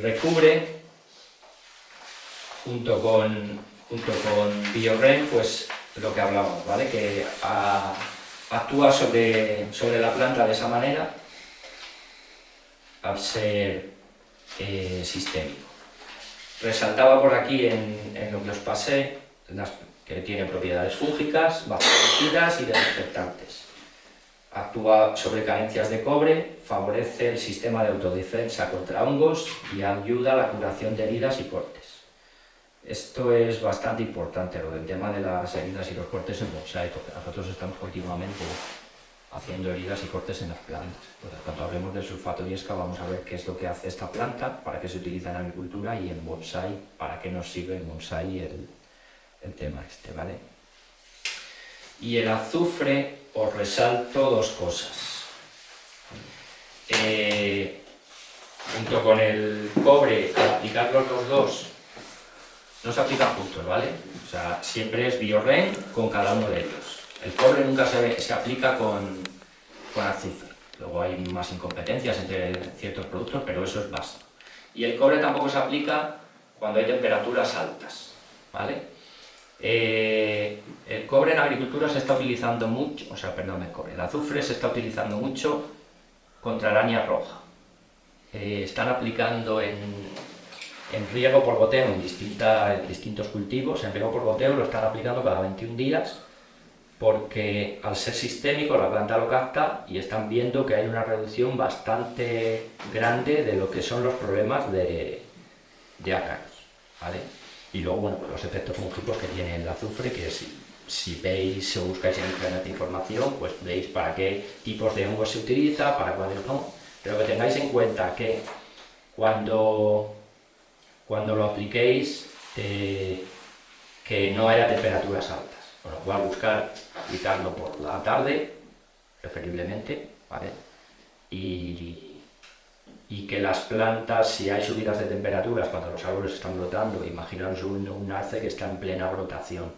recubre junto con Biorren, pues lo que hablamos, ¿vale? Que actúa sobre la planta de esa manera al ser sistémico. Resaltaba por aquí en lo que os pasé que tiene propiedades fúngicas, bactericidas y desinfectantes. Actúa sobre carencias de cobre, favorece el sistema de autodefensa contra hongos y ayuda a la curación de heridas y cortes. Esto es bastante importante, lo del tema de las heridas y los cortes en bonsái, porque nosotros estamos continuamente haciendo heridas y cortes en las plantas. Entonces, cuando hablemos del sulfato yesca vamos a ver qué es lo que hace esta planta, para qué se utiliza en agricultura y en bonsái, para qué nos sirve en bonsái el tema este, ¿vale? Y el azufre, os resalto dos cosas. Junto con el cobre, al aplicarlos los dos, no se aplican juntos, ¿vale? O sea, siempre es Biorren con cada uno de ellos. El cobre nunca se aplica con azufre. Luego hay más incompetencias entre ciertos productos, pero eso es básico. Y el cobre tampoco se aplica cuando hay temperaturas altas, ¿vale? El cobre en agricultura se está utilizando mucho, el azufre se está utilizando mucho contra araña roja. Están aplicando en riego por goteo en distintos cultivos, en riego por goteo lo están aplicando cada 21 días porque al ser sistémico la planta lo capta y están viendo que hay una reducción bastante grande de lo que son los problemas de ácaros, ¿vale? Y luego, bueno, pues los efectos fúngicos que tiene el azufre, que si veis o buscáis en internet información, pues veis para qué tipos de hongos se utiliza, para cuáles no, pero que tengáis en cuenta que cuando lo apliquéis, que no haya temperaturas altas, con lo cual buscar aplicarlo por la tarde, preferiblemente, ¿vale? Y que las plantas, si hay subidas de temperaturas, cuando los árboles están brotando, imaginaos un arce que está en plena brotación,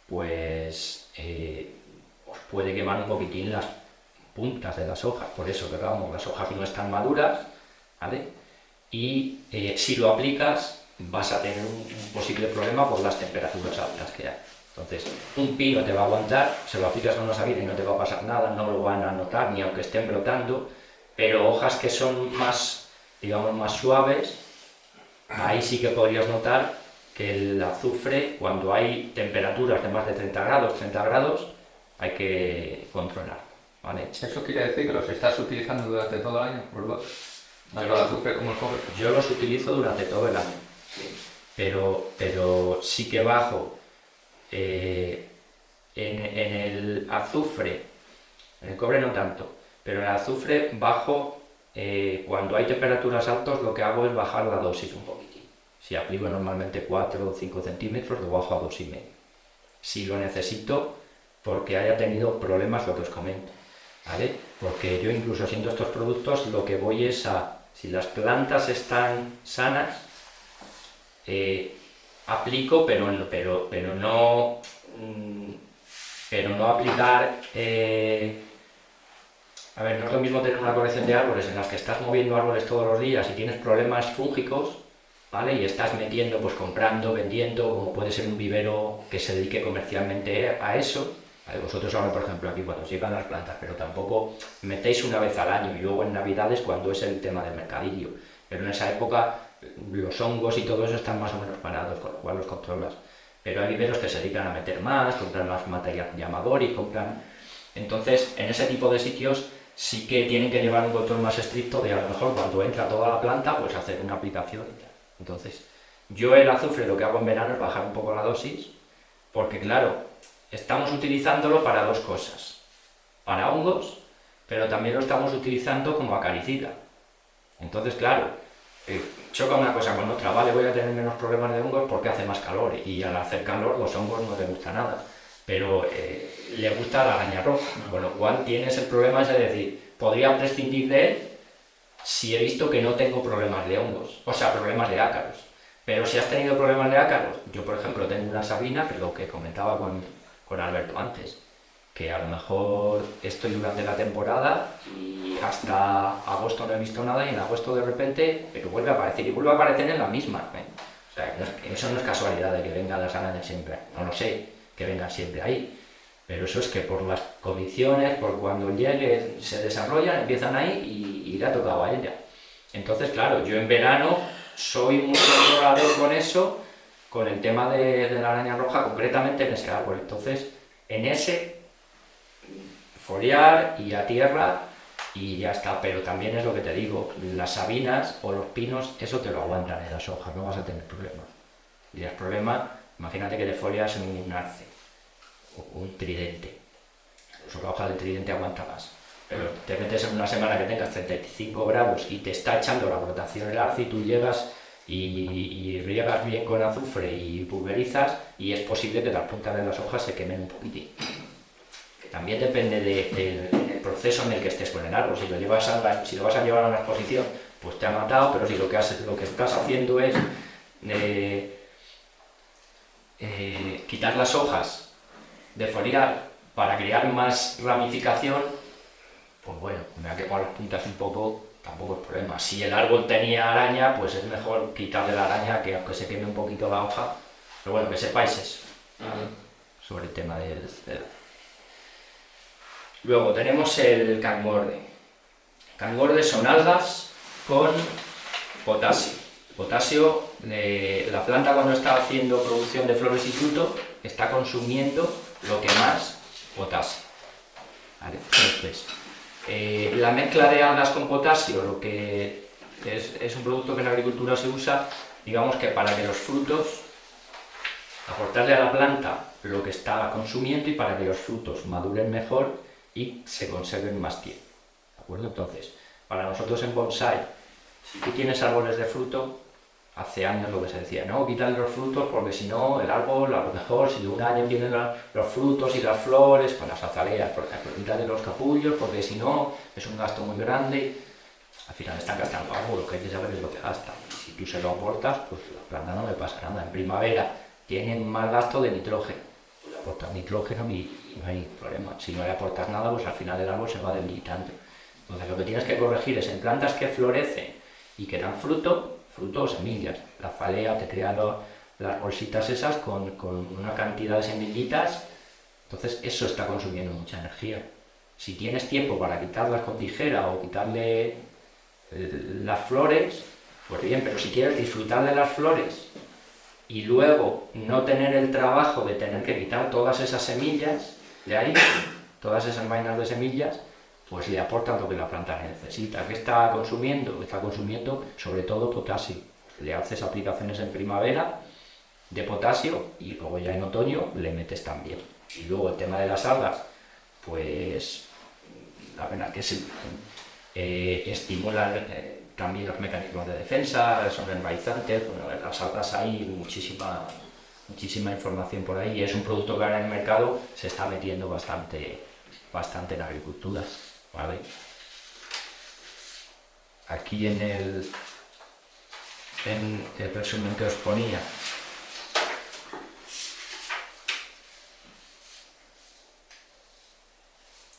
pues os puede quemar un poquitín las puntas de las hojas, por eso que vamos, las hojas no están maduras, ¿vale? Y si lo aplicas vas a tener un posible problema por las temperaturas altas que hay. Entonces, un pino te va a aguantar, se lo aplicas a una sabina y no te va a pasar nada, no lo van a notar ni aunque estén brotando, pero hojas que son más, digamos, más suaves, ahí sí que podrías notar que el azufre, cuando hay temperaturas de más de 30 grados, hay que controlar, ¿vale? ¿Eso quiere decir que los estás utilizando durante todo el año? Tanto el azufre como el cobre. Yo los utilizo durante todo el año, pero sí que bajo en el azufre, en el cobre no tanto, pero en el azufre bajo cuando hay temperaturas altas, lo que hago es bajar la dosis un poquitín. Si aplico normalmente 4 o 5 centímetros, lo bajo a 2,5. Si lo necesito porque haya tenido problemas, lo que os comento, ¿vale? Porque yo incluso haciendo estos productos lo que voy es a, si las plantas están sanas, aplico, pero no aplicar. A ver, no es lo mismo tener una colección de árboles en las que estás moviendo árboles todos los días y tienes problemas fúngicos, ¿vale? Y estás metiendo, pues comprando, vendiendo, como puede ser un vivero que se dedique comercialmente a eso. ¿Vale? Vosotros ahora, por ejemplo, aquí cuando os llegan las plantas, pero tampoco metéis una vez al año y luego en Navidades cuando es el tema del mercadillo. Pero en esa época los hongos y todo eso están más o menos parados, con lo cual los controlas. Pero hay viveros que se dedican a meter más, compran más material llamador y compran... Entonces, en ese tipo de sitios sí que tienen que llevar un control más estricto de a lo mejor cuando entra toda la planta, pues hacer una aplicación. Entonces, yo el azufre lo que hago en verano es bajar un poco la dosis, porque claro, estamos utilizándolo para dos cosas. Para hongos, pero también lo estamos utilizando como acaricida. Entonces, claro, choca una cosa con otra, vale, voy a tener menos problemas de hongos porque hace más calor y al hacer calor los hongos no te gusta nada, pero le gusta la araña roja, con lo cual tienes el problema es de decir, podría prescindir de él si he visto que no tengo problemas de hongos, o sea, problemas de ácaros. Pero si has tenido problemas de ácaros, yo por ejemplo tengo una sabina, que es lo que comentaba con Alberto antes, que a lo mejor estoy durante la temporada y hasta agosto no he visto nada y en agosto de repente pero vuelve a aparecer y vuelve a aparecer en la misma, ¿eh? O sea, eso no es casualidad de que vengan las arañas siempre, no lo sé, que vengan siempre ahí, pero eso es que por las condiciones, por cuando llegue se desarrollan, empiezan ahí y le ha tocado a ella. Entonces claro, yo en verano soy muy controlador con eso, con el tema de la araña roja, concretamente en ese árbol. Entonces en ese foliar y a tierra y ya está, pero también es lo que te digo, las sabinas o los pinos, eso te lo aguantan en las hojas, no vas a tener problemas. Y el problema, imagínate que te folias en un arce o un tridente, pues la hoja del tridente aguanta más, pero te metes en una semana que tengas 35 grados y te está echando la brotación el arce y tú llegas y riegas bien con azufre y pulverizas y es posible que las puntas de las hojas se quemen un poquitín. También depende del proceso en el que estés con el árbol. Si lo vas a llevar a una exposición, pues te ha matado, pero si lo que estás haciendo es quitar las hojas de foliar para crear más ramificación, pues bueno, me ha quemado las puntas un poco, tampoco es problema. Si el árbol tenía araña, pues es mejor quitarle la araña que aunque se queme un poquito la hoja. Pero bueno, que sepáis eso sobre el tema del... Luego tenemos el cangorde. Cangorde son algas con potasio. Potasio, la planta cuando está haciendo producción de flores y frutos está consumiendo lo que más potasio. ¿Vale? Entonces, la mezcla de algas con potasio, lo que es un producto que en la agricultura se usa, digamos que para que los frutos, aportarle a la planta lo que está consumiendo y para que los frutos maduren mejor y se conserven más tiempo. ¿De acuerdo? Entonces, para nosotros en bonsai, si tú tienes árboles de fruto, hace años lo que se decía, no, quítale los frutos porque si no el árbol, a lo mejor si de un año tiene los frutos y las flores, con las azaleas, por ejemplo, quítale los capullos porque si no es un gasto muy grande. Al final están gastando algo, lo que hay que saber es lo que gastan. Si tú se lo aportas, pues la planta no le pasa nada. En primavera tienen más gasto de nitrógeno. Tú le aportas nitrógeno y no hay problema. Si no le aportas nada, pues al final el árbol se va debilitando. Entonces lo que tienes que corregir es en plantas que florecen y que dan fruto o semillas. La falea te crea las bolsitas esas con una cantidad de semillitas, entonces eso está consumiendo mucha energía. Si tienes tiempo para quitarlas con tijera o quitarle las flores, pues bien, pero si quieres disfrutar de las flores y luego no tener el trabajo de tener que quitar todas esas semillas de ahí, todas esas vainas de semillas, pues le aportan lo que la planta necesita. ¿Qué está consumiendo? Está consumiendo sobre todo potasio. Le haces aplicaciones en primavera de potasio y luego ya en otoño le metes también. Y luego el tema de las algas, pues la verdad que estimulan también los mecanismos de defensa, son enraizantes. Bueno, las algas hay muchísima información por ahí y es un producto que ahora en el mercado se está metiendo bastante en agricultura. ¿Vale? Aquí en el resumen que os ponía,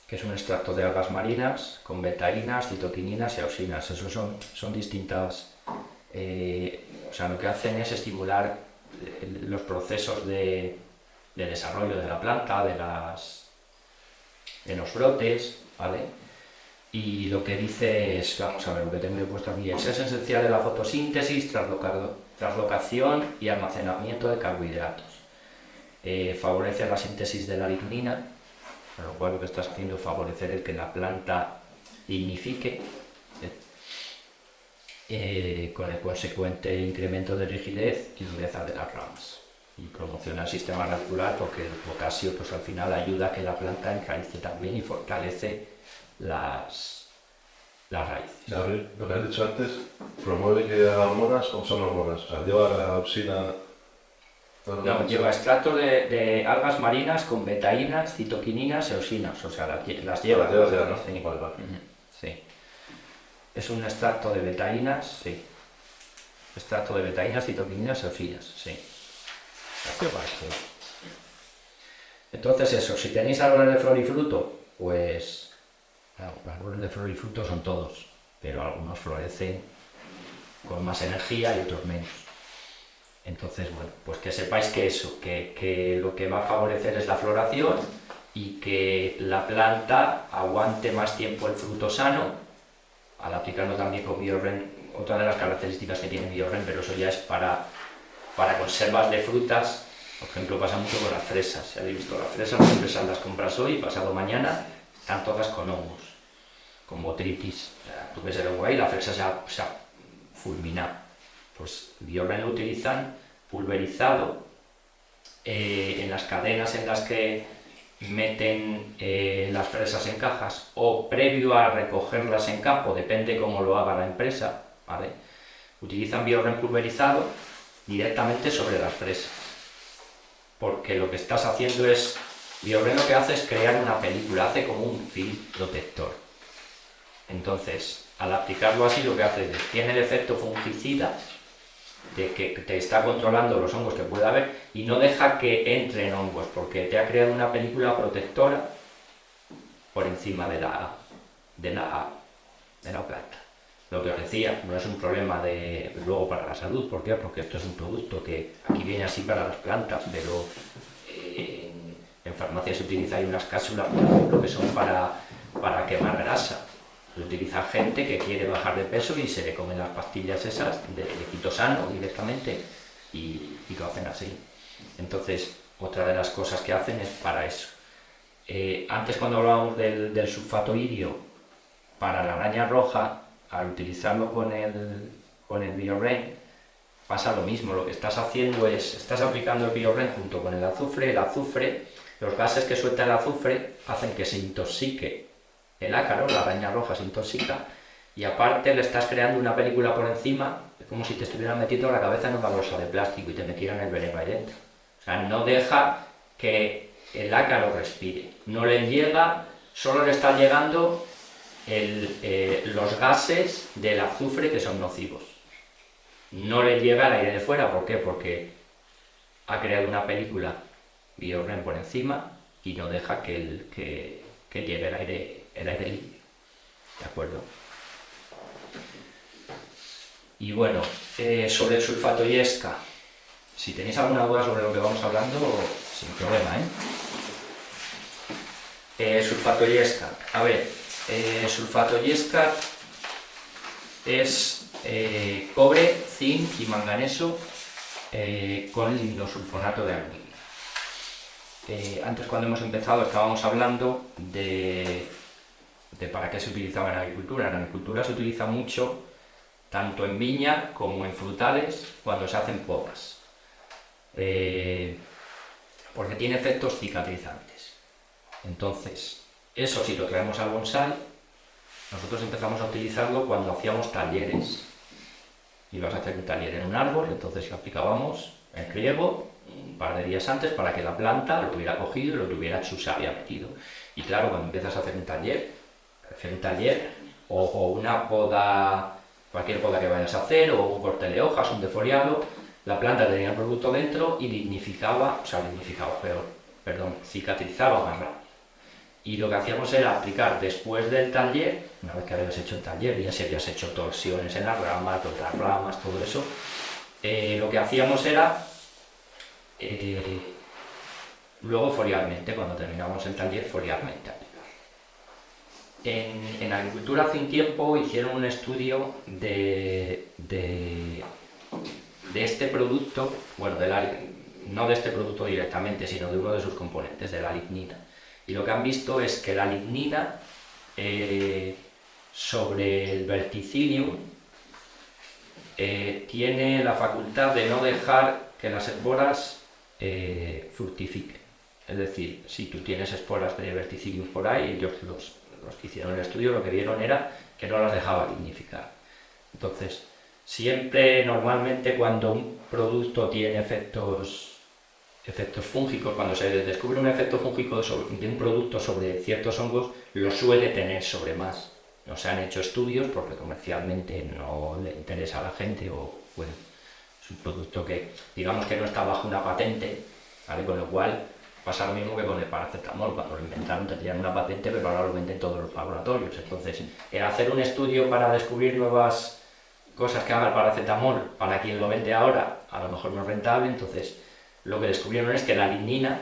que es un extracto de algas marinas con betaínas, citoquininas y auxinas. Esos son distintas, o sea, lo que hacen es estimular los procesos de desarrollo de la planta, de los brotes, ¿vale? Y lo que dice es, vamos a ver, lo que tengo puesto aquí es esencial de la fotosíntesis, traslocación y almacenamiento de carbohidratos. Favorece la síntesis de la lignina, con lo cual lo que estás haciendo es favorecer el que la planta lignifique, con el consecuente incremento de rigidez y dureza de las ramas. Y promociona el sistema radicular porque el potasio pues al final ayuda a que la planta encalice también y fortalece las raíces. Gabriel, lo que has dicho antes, ¿promueve que haga hormonas o son hormonas? O sea, lleva la auxina... No, lleva extracto de algas marinas con betaínas, citoquininas y auxinas, o sea, las lleva. Las lleva, ¿no? Sí. Vale, vale. Sí. Es un extracto de betaínas, sí. Extracto de betaínas, citoquininas y auxinas, sí. Entonces eso, si tenéis árboles de flor y fruto, pues claro, los árboles de flor y fruto son todos, pero algunos florecen con más energía y otros menos. Entonces, bueno, pues que sepáis que eso, que lo que va a favorecer es la floración y que la planta aguante más tiempo el fruto sano, al aplicarlo también con Biorren. Otra de las características que tiene Biorren, pero eso ya es para conservas de frutas. Por ejemplo, pasa mucho con las fresas. Si habéis visto las fresas las compras hoy y pasado mañana están todas con hongos, con botritis. O sea, tú ves el hongo ahí, la fresa se ha fulminado. Pues Biorren lo utilizan pulverizado en las cadenas en las que meten las fresas en cajas o previo a recogerlas en campo, depende cómo lo haga la empresa, ¿vale? Utilizan Biorren pulverizado directamente sobre las fresas, porque lo que estás haciendo es, Biorren lo que hace es crear una película, hace como un film protector. Entonces, al aplicarlo así, lo que hace es, tiene el efecto fungicida de que te está controlando los hongos que pueda haber y no deja que entren hongos, porque te ha creado una película protectora por encima de la planta. Lo que os decía, no es un problema luego para la salud. ¿Por qué? Porque esto es un producto que aquí viene así para las plantas, pero en farmacia se utiliza, hay unas cápsulas, por ejemplo, que son para quemar grasa. Lo utiliza gente que quiere bajar de peso y se le comen las pastillas esas de quitosano directamente y lo hacen así. Entonces, otra de las cosas que hacen es para eso. Antes cuando hablábamos del sulfato irio para la araña roja, al utilizarlo con el BioRen, pasa lo mismo. Lo que estás haciendo es, estás aplicando el BioRen junto con el azufre, los gases que suelta el azufre hacen que se intoxique el ácaro, la araña roja se intoxica, y aparte le estás creando una película por encima, es como si te estuvieran metiendo la cabeza en una bolsa de plástico y te metieran el veneno ahí dentro. O sea, no deja que el ácaro respire, no le llega, solo le están llegando los gases del azufre que son nocivos. No le llega el aire de fuera, ¿por qué? Porque ha creado una película BioRen por encima y no deja que llegue el aire limpio. ¿De acuerdo? Y bueno, sobre el sulfato Yesca, si tenéis alguna duda sobre lo que vamos hablando, sin problema, sulfato Yesca. A ver, sulfato Yesca es cobre, zinc y manganeso con lignosulfonato de aluminio. Antes, cuando hemos empezado, estábamos hablando de para qué se utilizaba en agricultura. En agricultura se utiliza mucho, tanto en viña como en frutales, cuando se hacen podas, porque tiene efectos cicatrizantes. Entonces, eso si lo traemos al bonsai, nosotros empezamos a utilizarlo cuando hacíamos talleres. Ibas a hacer un taller en un árbol, entonces aplicábamos el riego un par de días antes para que la planta lo hubiera cogido y lo tuviera en su savia metido. Y claro, cuando empiezas a hacer un taller o una poda, cualquier poda que vayas a hacer, o un corte de hojas, un defoliado, la planta tenía el producto dentro y cicatrizaba más rápido. Y lo que hacíamos era aplicar después del taller, una vez que habías hecho el taller, ya si habías hecho torsiones en las ramas, todo eso, lo que hacíamos era luego foliarmente, cuando terminamos el taller, foliarmente aplicar. En agricultura hace un tiempo hicieron un estudio de este producto, bueno, no de este producto directamente, sino de uno de sus componentes, de la lignina. Y lo que han visto es que la lignina sobre el verticillium tiene la facultad de no dejar que las esporas fructifiquen. Es decir, si tú tienes esporas de verticillium por ahí, ellos los que hicieron el estudio lo que vieron era que no las dejaba lignificar. Entonces, siempre, normalmente, cuando un producto tiene efectos fúngicos, cuando se descubre un efecto fúngico de un producto sobre ciertos hongos, lo suele tener sobre más. No se han hecho estudios porque comercialmente no le interesa a la gente, o bueno, es un producto que digamos que no está bajo una patente, ¿vale? Con lo cual pasa lo mismo que con el paracetamol. Cuando lo inventaron tenían una patente, pero ahora lo venden todos los laboratorios. Entonces, el hacer un estudio para descubrir nuevas cosas que haga el paracetamol, para quien lo vende ahora, a lo mejor no es rentable. Entonces, lo que descubrieron es que la lignina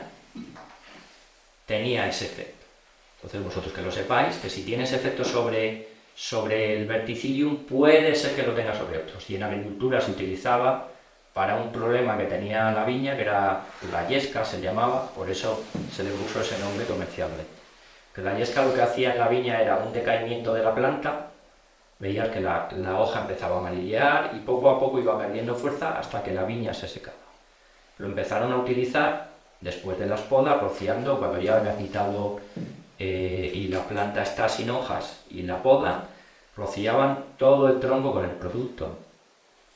tenía ese efecto. Entonces, vosotros que lo sepáis, que si tienes efecto sobre el verticillium, puede ser que lo tenga sobre otros. Y en agricultura se utilizaba para un problema que tenía la viña, que era la yesca, se llamaba, por eso se le puso ese nombre comercialmente. Que la yesca lo que hacía en la viña era un decaimiento de la planta, veías que la hoja empezaba a amarillear y poco a poco iba perdiendo fuerza hasta que la viña se secaba. Lo empezaron a utilizar después de las podas, rociando, cuando ya había quitado y la planta está sin hojas y la poda, rociaban todo el tronco con el producto.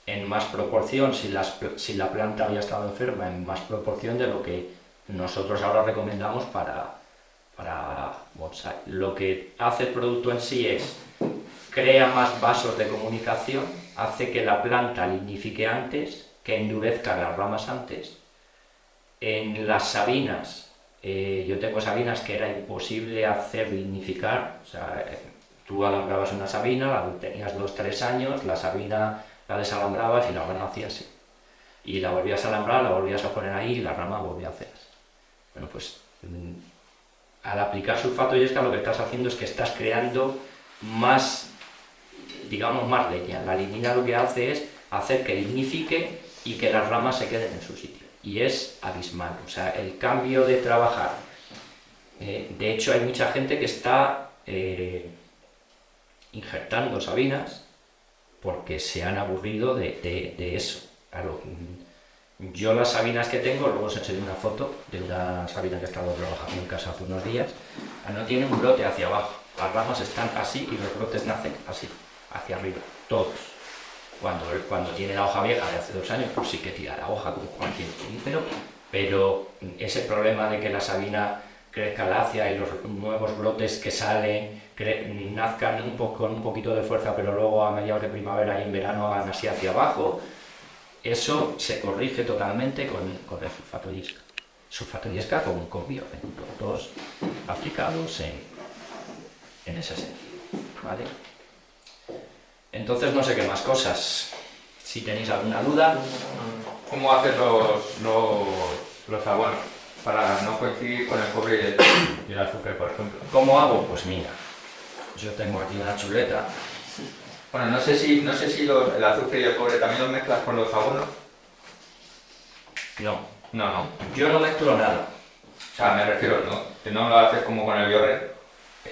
En más proporción, si la planta había estado enferma, en más proporción de lo que nosotros ahora recomendamos para bonsai. Lo que hace el producto en sí es, crea más vasos de comunicación, hace que la planta lignifique antes, que endurezca las ramas antes. En las sabinas, yo tengo sabinas que era imposible hacer lignificar, o sea, tú alambrabas una sabina, la tenías 2-3 años, la sabina la desalambrabas y la rama hacía así. Y la volvías a alambrar, la volvías a poner ahí y la rama volvía a hacer así. Bueno, pues al aplicar sulfato Yesca lo que estás haciendo es que estás creando más, digamos, más leña. La lignina lo que hace es hacer que lignifique y que las ramas se queden en su sitio. Y es abismal. O sea, el cambio de trabajar De hecho, hay mucha gente que está injertando sabinas porque se han aburrido de eso. Claro, yo las sabinas que tengo, luego os enseño una foto de una sabina que he estado trabajando en casa hace unos días, no tiene un brote hacia abajo, las ramas están así y los brotes nacen así, hacia arriba, todos. Cuando tiene la hoja vieja de hace 2 años, pues sí que tira la hoja como cualquier conífero, pero ese problema de que la sabina crezca lacia y los nuevos brotes que salen nazcan con un poquito de fuerza, pero luego a mediados de primavera y en verano hagan así hacia abajo, eso se corrige totalmente con el sulfato yesca. Sulfato yesca con bioproductos aplicados en ese sentido, ¿vale? Entonces no sé qué más cosas. Si tenéis alguna duda. ¿Cómo haces los abonos para no coincidir con el cobre y el azufre, por ejemplo? ¿Cómo hago? Pues mira, yo tengo aquí una chuleta. Bueno, no sé si el azufre y el cobre también los mezclas con los abonos. No. Yo no mezclo nada. O sea, me refiero, ¿no? Que no lo haces como con el biorre.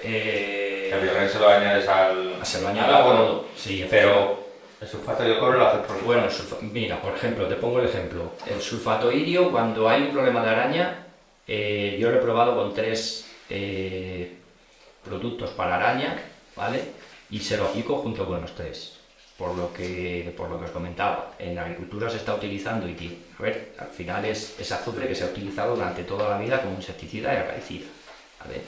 El biorre se lo añades Se lo añado al abono. Sí, pero el sulfato y el cobre lo haces por bueno, mira, por ejemplo, te pongo el ejemplo. El sulfato irio, cuando hay un problema de araña, yo lo he probado con 3 productos para araña, ¿vale? Y se lo aplico junto con los 3. Por lo que os comentaba, en la agricultura se está utilizando y a ver, al final es azufre que se ha utilizado durante toda la vida como insecticida y herbicida, ¿vale?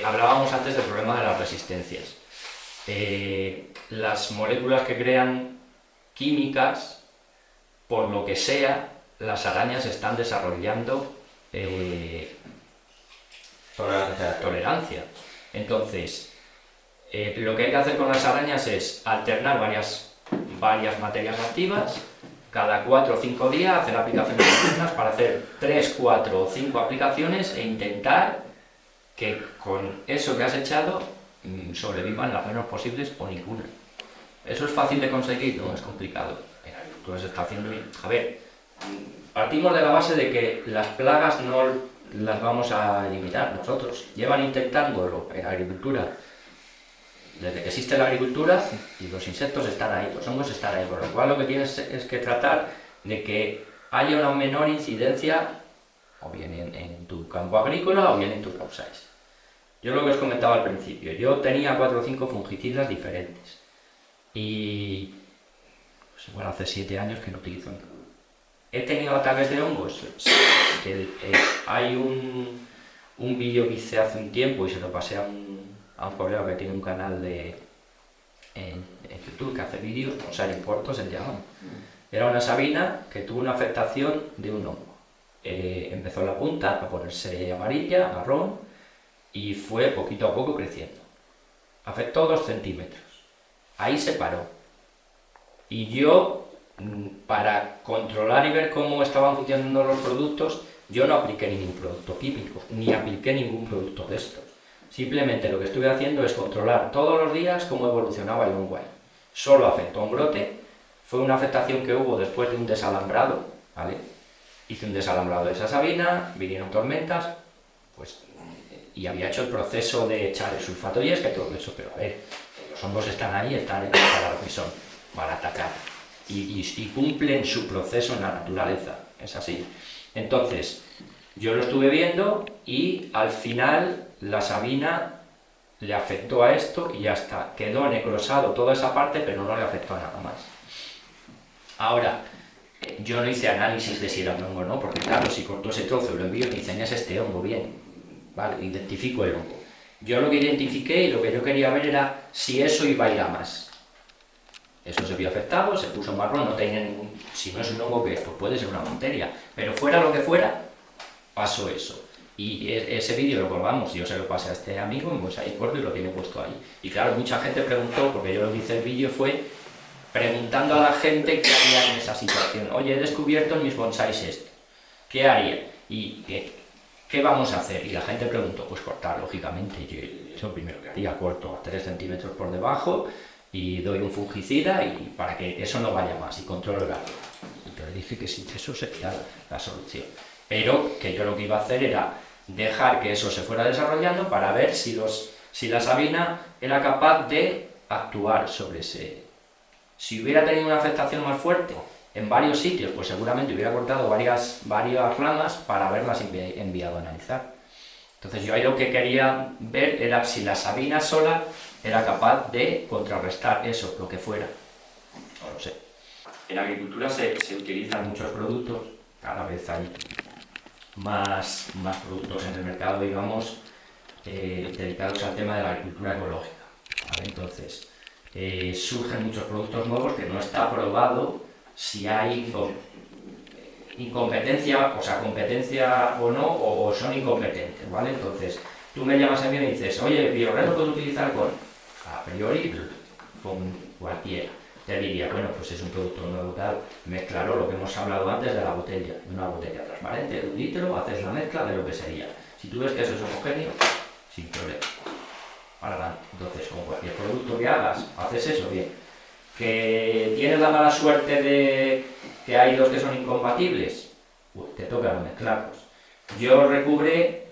Hablábamos antes del problema de las resistencias. Las moléculas que crean químicas, por lo que sea, las arañas están desarrollando tolerancia. Entonces, lo que hay que hacer con las arañas es alternar varias materias activas, cada 4 o 5 días hacer aplicaciones internas para hacer 3, 4 o 5 aplicaciones e intentar que con eso que has echado sobrevivan las menos posibles o ninguna. ¿Eso es fácil de conseguir? No, es complicado. En la agricultura se está haciendo bien. A ver, partimos de la base de que las plagas no las vamos a eliminar nosotros. Llevan intentándolo en la agricultura desde que existe la agricultura y los insectos están ahí, los hongos están ahí, por lo cual lo que tienes es que tratar de que haya una menor incidencia o bien en tu campo agrícola o bien en tus bonsais. Yo lo que os comentaba al principio, yo tenía 4 o 5 fungicidas diferentes y pues igual hace 7 años que no utilizo ninguno. ¿He tenido ataques de hongos? Sí. Hay un vídeo que hice hace un tiempo y se lo pasé a un colega que tiene un canal en YouTube que hace vídeos, Bonsai en Porto se llama. Era una sabina que tuvo una afectación de un hongo. Empezó en la punta a ponerse amarilla, marrón, y fue poquito a poco creciendo. Afectó 2 centímetros. Ahí se paró. Y yo, para controlar y ver cómo estaban funcionando los productos, yo no apliqué ningún producto químico, ni apliqué ningún producto de estos. Simplemente lo que estuve haciendo es controlar todos los días cómo evolucionaba el hongo ahí. Solo afectó un brote, fue una afectación que hubo después de un desalambrado, ¿vale? Hice un desalambrado de esa sabina, vinieron tormentas, pues, y había hecho el proceso de echar el sulfato y que todo eso, pero a ver, los hongos están ahí, están para lo que son, para atacar, y cumplen su proceso en la naturaleza, es así. Entonces, yo lo estuve viendo y al final la sabina le afectó a esto y ya está, quedó necrosado toda esa parte, pero no le afectó a nada más. Ahora, yo no hice análisis de si era un hongo o no, porque claro, si corto ese trozo y lo envío, me dicen, es este hongo, bien, vale, identifico el hongo. Yo lo que identifiqué y lo que yo quería ver era si eso iba a ir a más. Eso se vio afectado, se puso marrón, no tenía ningún... Si no es un hongo, pues puede ser una bacteria, pero fuera lo que fuera, pasó eso. Y ese vídeo lo colgamos, yo se lo pasé a este amigo en Bonsai Porto y lo tiene puesto ahí. Y claro, mucha gente preguntó, porque yo lo que hice el vídeo fue preguntando a la gente qué haría en esa situación. Oye, he descubierto en mis bonsais esto, ¿qué haría? ¿Y qué vamos a hacer? Y la gente preguntó, pues cortar, lógicamente. Yo eso primero que haría, corto a 3 centímetros por debajo y doy un fungicida y para que eso no vaya más y controlo el gato. Y yo le dije que sí, que eso sería la solución. Pero que yo lo que iba a hacer era dejar que eso se fuera desarrollando para ver si la sabina era capaz de actuar sobre ese... Si hubiera tenido una afectación más fuerte en varios sitios, pues seguramente hubiera cortado varias ramas para haberlas enviado a analizar. Entonces yo ahí lo que quería ver era si la sabina sola era capaz de contrarrestar eso, lo que fuera. No lo sé. En agricultura se utilizan muchos productos, cada vez hay más productos en el mercado, digamos, dedicados al tema de la agricultura ecológica. ¿Vale? Entonces, surgen muchos productos nuevos que no está probado si hay incompetencia, o sea, competencia o no, o son incompetentes, ¿vale? Entonces, tú me llamas a mí y me dices, oye, Biorren lo puedo utilizar a priori, con cualquiera. Te diría, bueno, pues es un producto nuevo, tal, mezclarlo, lo que hemos hablado antes de la botella, de una botella transparente, de un litro, haces la mezcla de lo que sería. Si tú ves que eso es homogéneo, sin problema. Entonces, con cualquier producto que hagas, haces eso bien. Que tienes la mala suerte de que hay dos que son incompatibles, pues te toca mezclarlos. Yo Recubre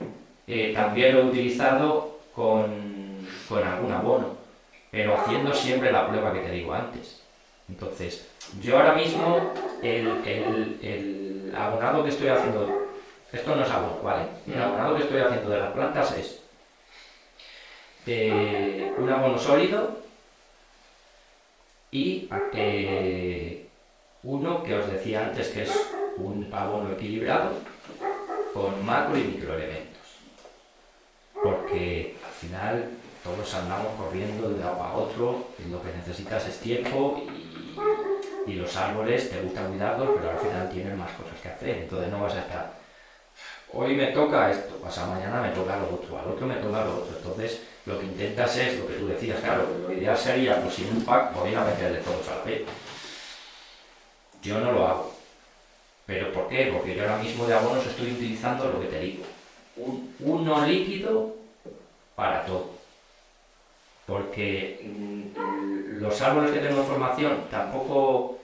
también lo he utilizado con algún abono, pero haciendo siempre la prueba que te digo antes. Entonces, yo ahora mismo el abonado que estoy haciendo, esto no es abono, ¿vale? El abonado que estoy haciendo de las plantas es un abono sólido y uno que os decía antes que es un abono equilibrado con macro y microelementos, porque al final todos andamos corriendo de un lado a otro y lo que necesitas es tiempo y los árboles te gusta cuidarlos, pero al final tienen más cosas que hacer, entonces no vas a estar hoy me toca esto, pasado mañana me toca lo otro, al otro me toca lo otro. Entonces lo que intentas es lo que tú decías, claro, lo ideal sería, pues sin un pack, poder a meterle todos al pelo. Yo no lo hago. ¿Pero por qué? Porque yo ahora mismo de abonos estoy utilizando lo que te digo, uno líquido para todo. Porque los árboles que tengo en formación tampoco, o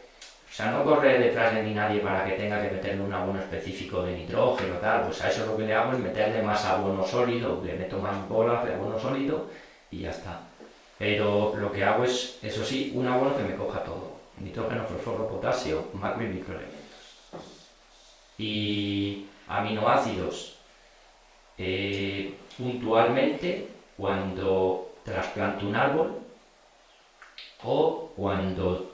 sea, no corre detrás de mí nadie para que tenga que meterle un abono específico de nitrógeno tal, pues a eso lo que le hago es meterle más abono sólido, le meto más bolas de abono sólido y ya está. Pero lo que hago es, eso sí, un abono que me coja todo, nitrógeno, fósforo, potasio, macro y microelementos. Y aminoácidos, puntualmente, cuando trasplanto un árbol o cuando,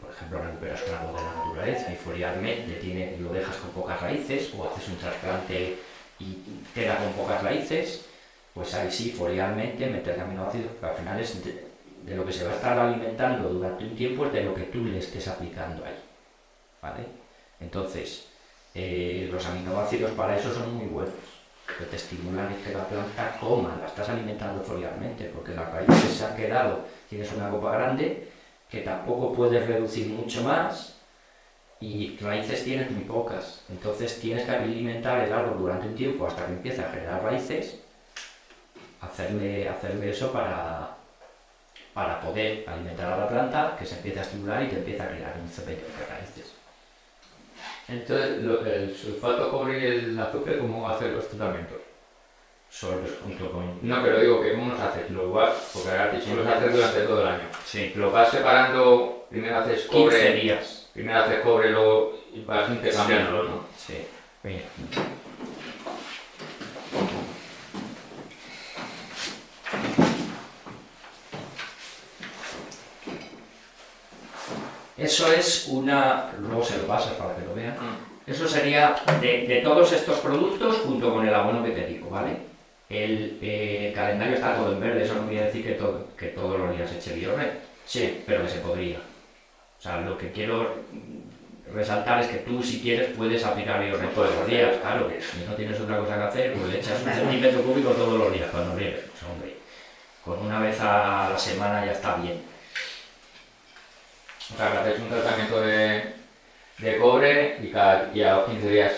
por ejemplo, recuperas un árbol de la naturaleza y foliarmente lo dejas con pocas raíces o haces un trasplante y queda con pocas raíces, pues ahí sí, foliarmente meterle aminoácidos, porque al final es de lo que se va a estar alimentando durante un tiempo, es de lo que tú le estés aplicando ahí, ¿vale? Entonces, los aminoácidos para eso son muy buenos, que te estimulan y que la planta coma, la estás alimentando foliarmente, porque las raíces se han quedado, tienes una copa grande que tampoco puedes reducir mucho más y raíces tienes muy pocas, entonces tienes que alimentar el árbol durante un tiempo hasta que empiece a generar raíces, hacerle eso para poder alimentar a la planta, que se empiece a estimular y te empieza a crear un cepillo de raíces. Entonces, el sulfato cobre y el azufre, ¿cómo hacer los tratamientos? Solo junto con... No, pero digo, ¿cómo los haces? Lo igual, porque ahora si los haces durante todo el año. Sí. Lo vas separando, primero haces cobre... 15 días. Primero haces cobre, luego vas intercambiándolo, ¿no? Sí. Mira. Eso es una... luego se lo pasas para que lo vean. Eso sería de todos estos productos junto con el abono que te digo, ¿vale? El calendario está todo en verde, eso no quiere decir que todos los días eche Biorren. Sí, pero que se podría. O sea, lo que quiero resaltar es que tú, si quieres, puedes aplicar Biorren todos los días. Claro, que si no tienes otra cosa que hacer, pues le echas un centímetro cúbico todos los días cuando riegues. Pues hombre, con una vez a la semana ya está bien. O sea, que haces un tratamiento de cobre y a los 15 días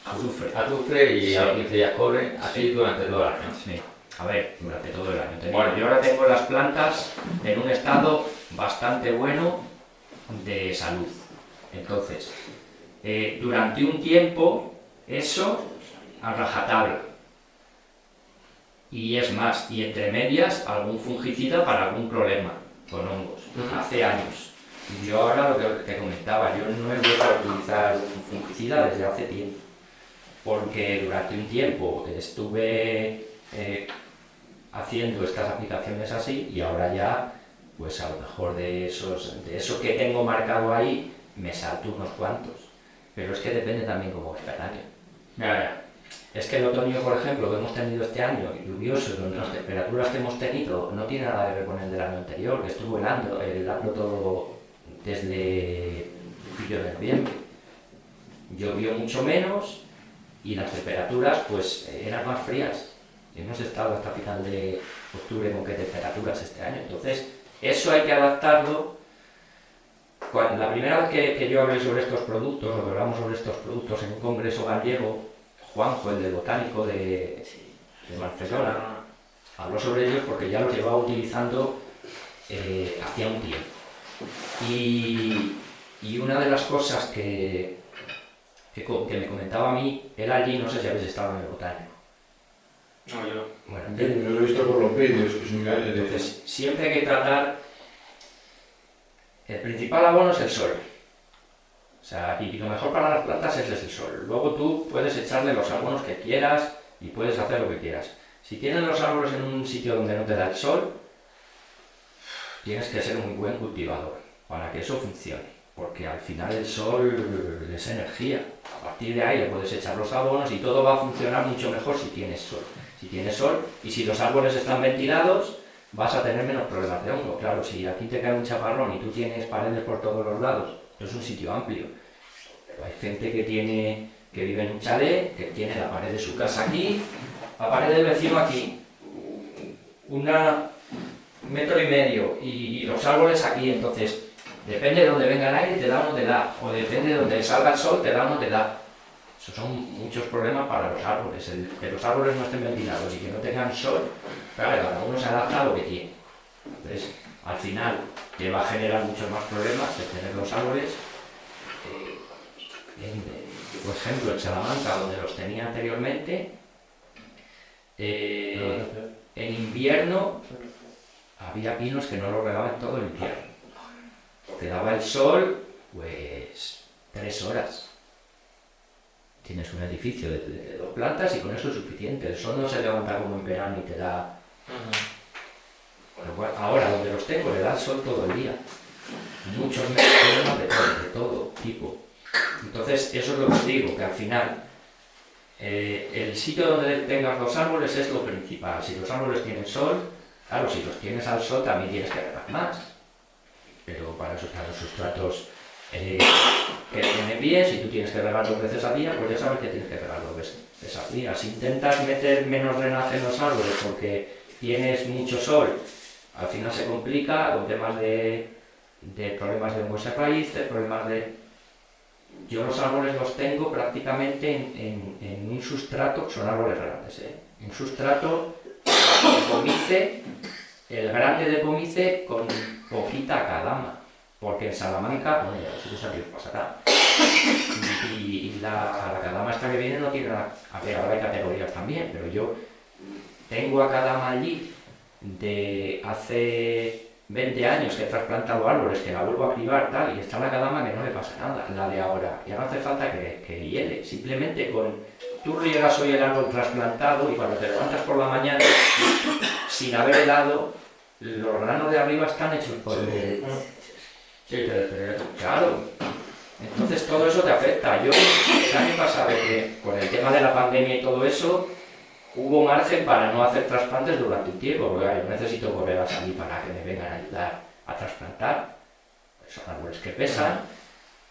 azufre y a los 15 días cobre, así durante todo el año. Sí. A ver, durante todo el año. Bueno, yo ahora tengo las plantas en un estado bastante bueno de salud. Entonces, durante un tiempo, eso a rajatabla. Y es más, y entre medias algún fungicida para algún problema con hongos, hace años. Yo ahora lo que te comentaba, yo no he vuelto a utilizar un fungicida desde hace tiempo, porque durante un tiempo estuve haciendo estas aplicaciones así y ahora ya, pues a lo mejor de eso que tengo marcado ahí, me salto unos cuantos. Pero es que depende también cómo está el año. Ya. Es que el otoño, por ejemplo, que hemos tenido este año, lluvioso, donde las temperaturas que hemos tenido no tiene nada que ver con el del año anterior, que estuvo helando todo desde principios de noviembre. Llovió mucho menos y las temperaturas pues eran más frías. Hemos estado hasta final de octubre con qué temperaturas este año. Entonces, eso hay que adaptarlo. La primera vez que yo hablé sobre estos productos, o que hablamos sobre estos productos en un congreso gallego, Juanjo, el del botánico de Barcelona, habló sobre ellos porque ya los llevaba utilizando hacía un tiempo. Y una de las cosas que me comentaba a mí, él allí, no sé si habéis estado en el botánico. No, yo. Bueno, Yo lo he visto por los vídeos que son entonces, siempre hay que tratar. El principal abono es el sol. O sea, y lo mejor para las plantas es el sol. Luego tú puedes echarle los abonos que quieras y puedes hacer lo que quieras. Si tienes los árboles en un sitio donde no te da el sol, tienes que ser un muy buen cultivador para que eso funcione. Porque al final el sol es energía. A partir de ahí le puedes echar los abonos y todo va a funcionar mucho mejor si tienes sol. Si tienes sol y si los árboles están ventilados, vas a tener menos problemas de hongo. Claro, si aquí te cae un chaparrón y tú tienes paredes por todos los lados, es un sitio amplio. Pero hay gente que vive en un chalet, que tiene la pared de su casa aquí, la pared del vecino aquí, 1,5 metros y los árboles aquí. Entonces, depende de donde venga el aire, te da o no te da, o depende de donde salga el sol, te da o no te da. Esos son muchos problemas para los árboles, que los árboles no estén ventilados y que no tengan sol. Claro, cada uno se adapta a lo que tiene. Entonces, al final, te va a generar muchos más problemas el tener los árboles. Por ejemplo, en Salamanca, donde los tenía anteriormente, en invierno había pinos que no los regaban todo el invierno. Te daba el sol, pues 3 horas. Tienes un edificio de 2 plantas y con eso es suficiente. El sol no se levanta como en verano y te da. Bueno, ahora donde los tengo le da el sol todo el día. Muchos problemas de todo tipo. Entonces, eso es lo que os digo, que al final el sitio donde tengas los árboles es lo principal. Si los árboles tienen sol, claro, si los tienes al sol también tienes que regar más. Pero para eso están los sustratos que tienen bien. Si tú tienes que regar 2 veces al día, pues ya sabes que tienes que regar 2 veces al día. Si intentas meter menos drenaje en los árboles porque tienes mucho sol, al final se complica con temas de problemas de hongos en raíces, problemas de... Yo los árboles los tengo prácticamente en un sustrato, son árboles grandes, un sustrato de pomice, el grande de pomice con poquita cadama, porque en Salamanca, bueno, ya no sé si os pasará, y la cadama esta que viene no tiene nada, a ver, ahora hay categorías también, pero yo tengo a cadama allí de hace 20 años que he trasplantado árboles, que la vuelvo a cribar tal, y está la cadama que no le pasa nada, la de ahora. Ya no hace falta que hiele, simplemente con tú riegas hoy el árbol trasplantado y cuando te levantas por la mañana, sin haber helado, los granos de arriba están hechos por... Sí, claro. Entonces todo eso te afecta. Yo el año pasado, que con el tema de la pandemia y todo eso, hubo margen para no hacer trasplantes durante un tiempo, porque yo necesito colegas allí para que me vengan a ayudar a trasplantar. Son árboles que pesan.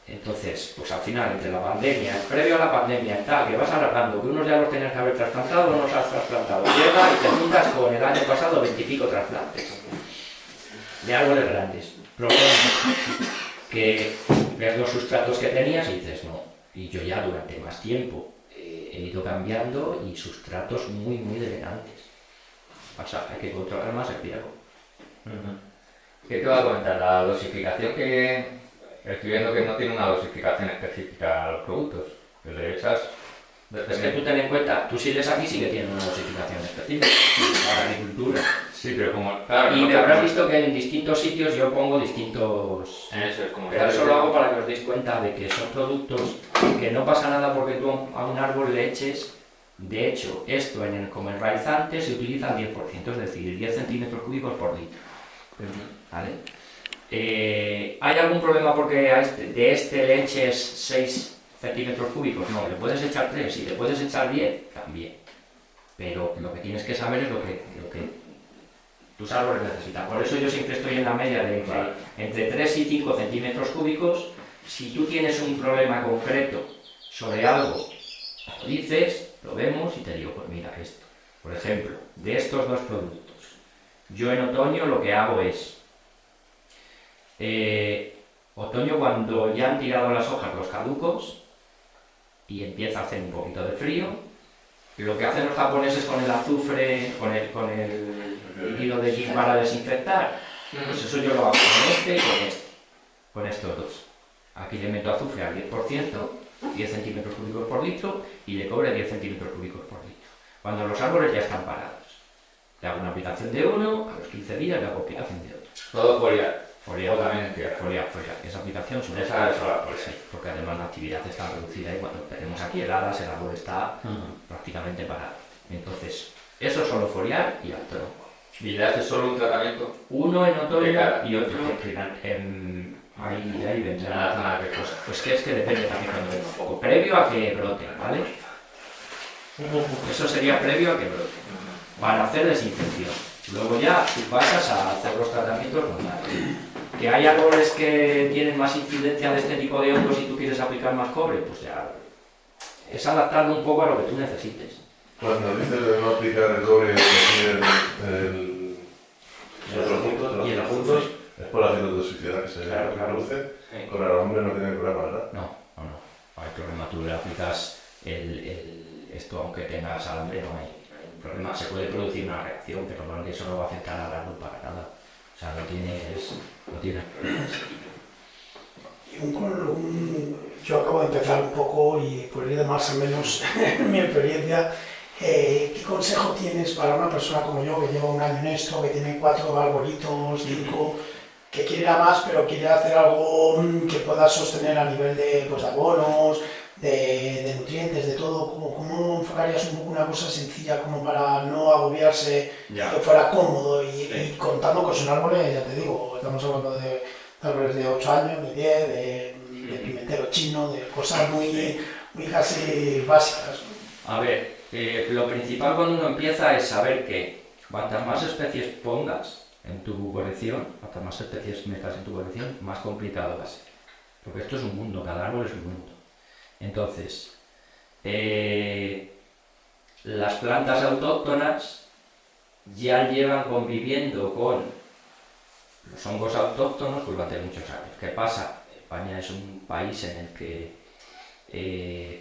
Entonces, pues al final, entre la pandemia, previo a la pandemia y tal, que vas alargando, que unos ya los tenías que haber trasplantado, no los has trasplantado. Llega y te juntas con el año pasado 20 y pico trasplantes de árboles grandes. Problemas que ves los sustratos que tenías y dices, no. Y yo ya durante más tiempo he ido cambiando y sustratos muy drenados. Pasa, hay que controlar más el riego. ¿Qué te va a comentar? La dosificación que estoy viendo que no tiene una dosificación específica a los productos. Que le echas Es que tú ten en cuenta, tú sigues aquí sí que tienes una dosificación específica para agricultura. Sí, pero como, claro, Y no me te habrás visto que en distintos sitios yo pongo distintos... Eso es como... Pero eso lo hago para que os deis cuenta de que son productos que no pasa nada porque tú a un árbol le eches. De hecho, esto como enraizante se utiliza al 10%, es decir, 10 centímetros cúbicos por litro. ¿Vale? ¿Hay algún problema porque de este le eches 6 centímetros cúbicos? No, le puedes echar 3 y le puedes echar 10 también. Pero lo que tienes que saber es lo que tus árboles necesitan. Por eso yo siempre estoy en la media de entre 3 y 5 centímetros cúbicos. Si tú tienes un problema concreto sobre algo, lo dices, lo vemos y te digo, pues mira esto. Por ejemplo, de estos dos productos, yo en otoño lo que hago es, otoño cuando ya han tirado las hojas los caducos y empieza a hacer un poquito de frío, lo que hacen los japoneses con el azufre, con el líquido de Jin para desinfectar, pues eso yo lo hago con este y con estos dos. Aquí le meto azufre al 10%, 10 centímetros cúbicos por litro, y le cobre 10 centímetros cúbicos por litro. Cuando los árboles ya están parados. Le hago una aplicación de uno, a los 15 días le hago aplicación de otro. Todo foliar. Foliar también foliar. Esa aplicación suele Esa ser es la sí, porque además la actividad está reducida y cuando tenemos aquí heladas el árbol está prácticamente parado. Entonces, eso es solo foliar y al tronco. Y le haces solo un tratamiento. Uno en otoño Claro. y otro ahí vendrá. Pues que es que depende también cuando un poco. Previo a que brote, ¿vale? Eso sería previo a que brote. Para hacer desinfección. Luego ya tú pasas a hacer los tratamientos normales. Que hay árboles que tienen más incidencia de este tipo de hongos y tú quieres aplicar más cobre, pues ya es adaptarlo un poco a lo que tú necesites. Cuando dices de no aplicar el cobre los otros puntos, Y el los puntos, azufre. es por la citotoxicidad que se Claro. produce. Sí. Con el hombre no tiene problema, ¿verdad? No. Hay problema, tú le aplicas esto aunque tengas alambre, no hay problema. Se puede producir una reacción, pero bueno, que eso no va a afectar al árbol para nada. O sea, no tienes problemas. Y yo acabo de empezar un poco y por ir de más o menos en mi experiencia, ¿qué consejo tienes para una persona como yo que lleva un año en esto, que tiene 4 arbolitos, 5, que quiere ir a más pero quiere hacer algo que pueda sostener a nivel de, pues, de abonos, de nutrientes, de todo? ¿Cómo enfocarías un poco una cosa sencilla como para no agobiarse, Ya. que fuera cómodo y contando que son árboles, ya te digo, estamos hablando de árboles de 8 años, de 10, de pimentero chino, de cosas muy casi básicas? A ver, lo principal cuando uno empieza es saber que cuantas más especies pongas en tu colección, cuantas más especies metas en tu colección, más complicado va a ser. Porque esto es un mundo, cada árbol es un mundo. Entonces, las plantas autóctonas ya llevan conviviendo con los hongos autóctonos durante muchos años. ¿Qué pasa? España es un país en el que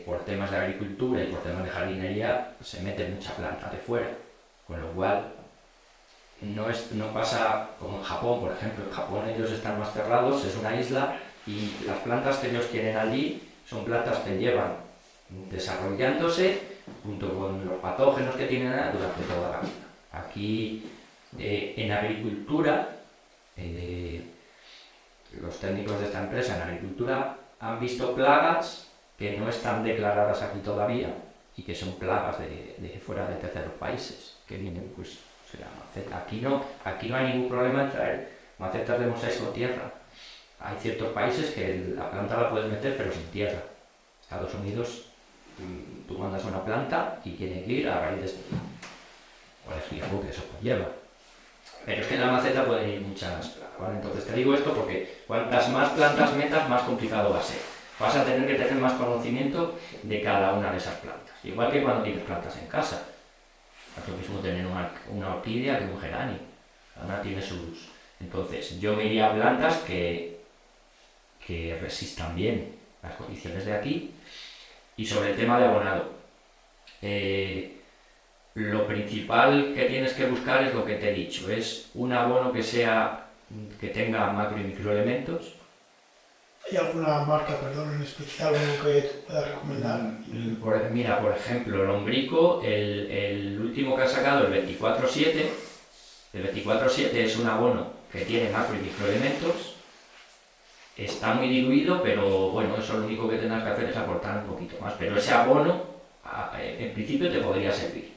por temas de agricultura y por temas de jardinería se mete mucha planta de fuera, con lo cual no pasa como en Japón, por ejemplo. En Japón ellos están más cerrados, es una isla y las plantas que ellos tienen allí son plantas que llevan desarrollándose junto con los patógenos que tienen durante toda la vida. Aquí en agricultura, los técnicos de esta empresa en agricultura han visto plagas que no están declaradas aquí todavía y que son plagas de fuera de terceros países, que vienen, pues, o sea, maceta. Aquí no hay ningún problema en traer macetas de mosaico tierra. Hay ciertos países que la planta la puedes meter pero sin tierra. Estados Unidos, tú mandas una planta y tiene que ir a raíz de esto. Por el riesgo que eso conlleva. Pero es que en la maceta pueden ir muchas plagas, ¿vale? Entonces te digo esto porque cuantas más plantas metas, más complicado va a ser. Vas a tener que tener más conocimiento de cada una de esas plantas. Igual que cuando tienes plantas en casa. Es lo mismo tener una orquídea que un geranio. Cada una tiene sus... Entonces, yo me iría a plantas que resistan bien las condiciones de aquí. Y sobre el tema de abonado. Lo principal que tienes que buscar es lo que te he dicho. Es un abono que tenga macro y microelementos. ¿Hay alguna marca, perdón, en especial, algo que tú puedas recomendar? Mira, por ejemplo, Lombrico, el último que ha sacado, el 24-7, el 24-7 es un abono que tiene macro y microelementos, está muy diluido, pero bueno, eso lo único que tendrás que hacer es aportar un poquito más, pero ese abono en principio te podría servir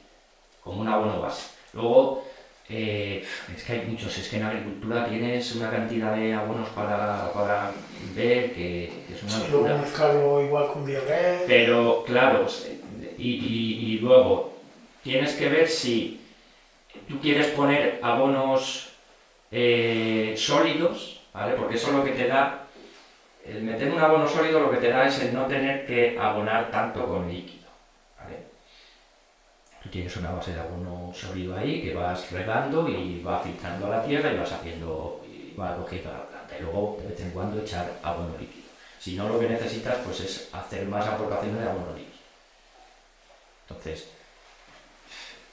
como un abono base. Luego, es que hay muchos, es que en agricultura tienes una cantidad de abonos para ver que es una Luego locura. mezclarlo igual con Biored. Pero claro, y luego tienes que ver si tú quieres poner abonos sólidos, ¿vale? Porque eso lo que te da, el meter un abono sólido lo que te da es el no tener que abonar tanto con líquido, ¿vale? Tú tienes una base de abono sólido ahí que vas regando y va filtrando a la tierra y vas haciendo, y va cogiendo a la planta. Y luego de vez en cuando echar abono líquido. Si no, lo que necesitas pues es hacer más aportaciones de abono líquido. Entonces,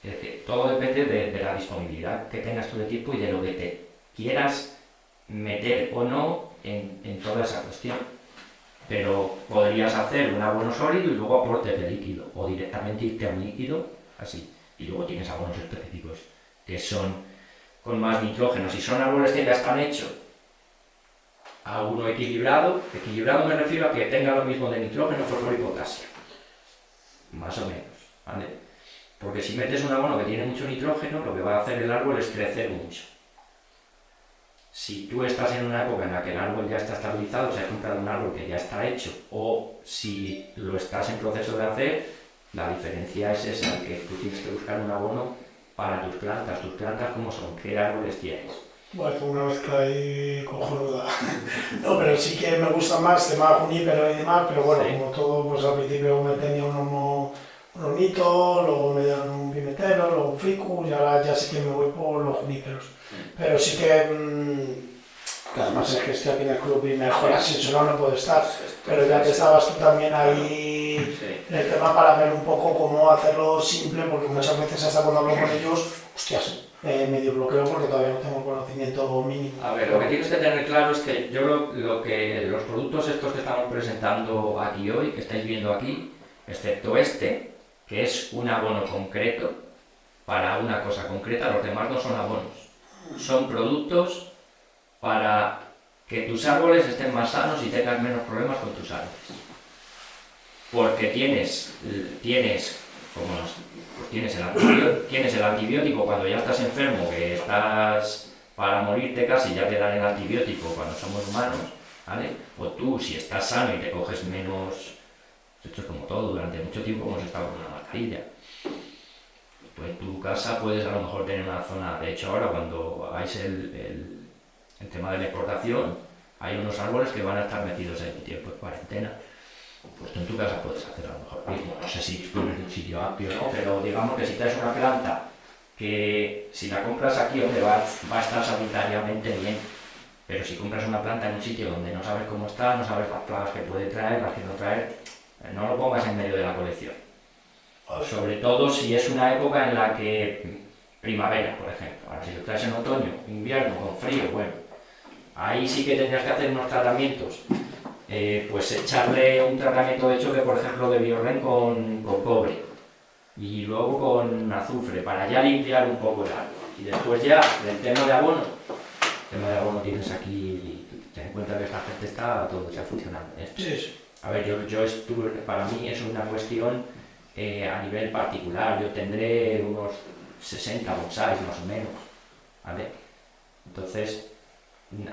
es que todo depende de la disponibilidad que tengas tú de tiempo y de lo que te quieras meter o no en toda esa cuestión. Pero podrías hacer un abono sólido y luego aportes de líquido, o directamente irte a un líquido, así. Y luego tienes abonos específicos que son con más nitrógeno. Si son árboles que ya están hechos a uno equilibrado me refiero a que tenga lo mismo de nitrógeno, fósforo y potasio, más o menos, ¿vale? Porque si metes un abono que tiene mucho nitrógeno, lo que va a hacer el árbol es crecer mucho. Si tú estás en una época en la que el árbol ya está estabilizado, si has comprado un árbol que ya está hecho, o si lo estás en proceso de hacer, la diferencia es esa, que tú tienes que buscar un abono para tus plantas. ¿Tus plantas cómo son? ¿Qué árboles tienes? Bueno, una mezcla ahí cojonuda. No, pero sí que me gusta más tema junípero y demás, pero bueno, Sí. como todo, pues al principio me tenía un ornito, luego me dieron un pimentero, luego un ficus, y ahora ya sí que me voy por los juníperos. Pero sí que además es que estoy aquí en el club y mejor así, si no puedo estar. Pero ya que estabas tú también ahí Sí. en el tema para ver un poco cómo hacerlo simple, porque muchas veces hasta cuando hablo con ellos, hostias, medio bloqueo porque todavía no tengo conocimiento mínimo. A ver, lo que tienes que tener claro es que yo lo que los productos estos que estamos presentando aquí hoy, que estáis viendo aquí, excepto este, que es un abono concreto para una cosa concreta, los demás no son abonos. Son productos para que tus árboles estén más sanos y tengas menos problemas con tus árboles. Porque tienes el antibiótico cuando ya estás enfermo, que estás para morirte casi, ya te dan el antibiótico cuando somos humanos, ¿vale? O tú, si estás sano y te coges menos, esto es como todo, durante mucho tiempo hemos estado con una mascarilla. Pues en tu casa puedes a lo mejor tener una zona, de hecho ahora cuando hagáis el tema de la exportación, hay unos árboles que van a estar metidos en tiempo de cuarentena. Pues tú en tu casa puedes hacer a lo mejor mismo, no sé si dispones de un sitio amplio o no, pero digamos que si traes una planta que si la compras aquí donde va a estar sanitariamente bien, pero si compras una planta en un sitio donde no sabes cómo está, no sabes las plagas que puede traer, las que no traer, no lo pongas en medio de la colección. Sobre todo si es una época en la que, primavera por ejemplo, ahora si lo traes en otoño, invierno, con frío, bueno, ahí sí que tendrías que hacer unos tratamientos. Pues echarle un tratamiento de choque, por ejemplo, de Biored con cobre y luego con azufre para ya limpiar un poco el árbol. Y después ya, del tema de abono tienes aquí, ten en cuenta que esta gente está todo ya funcionando. Sí. A ver, yo estuve, para mí es una cuestión a nivel particular, yo tendré unos 60 bonsáis más o menos, ¿vale? Entonces,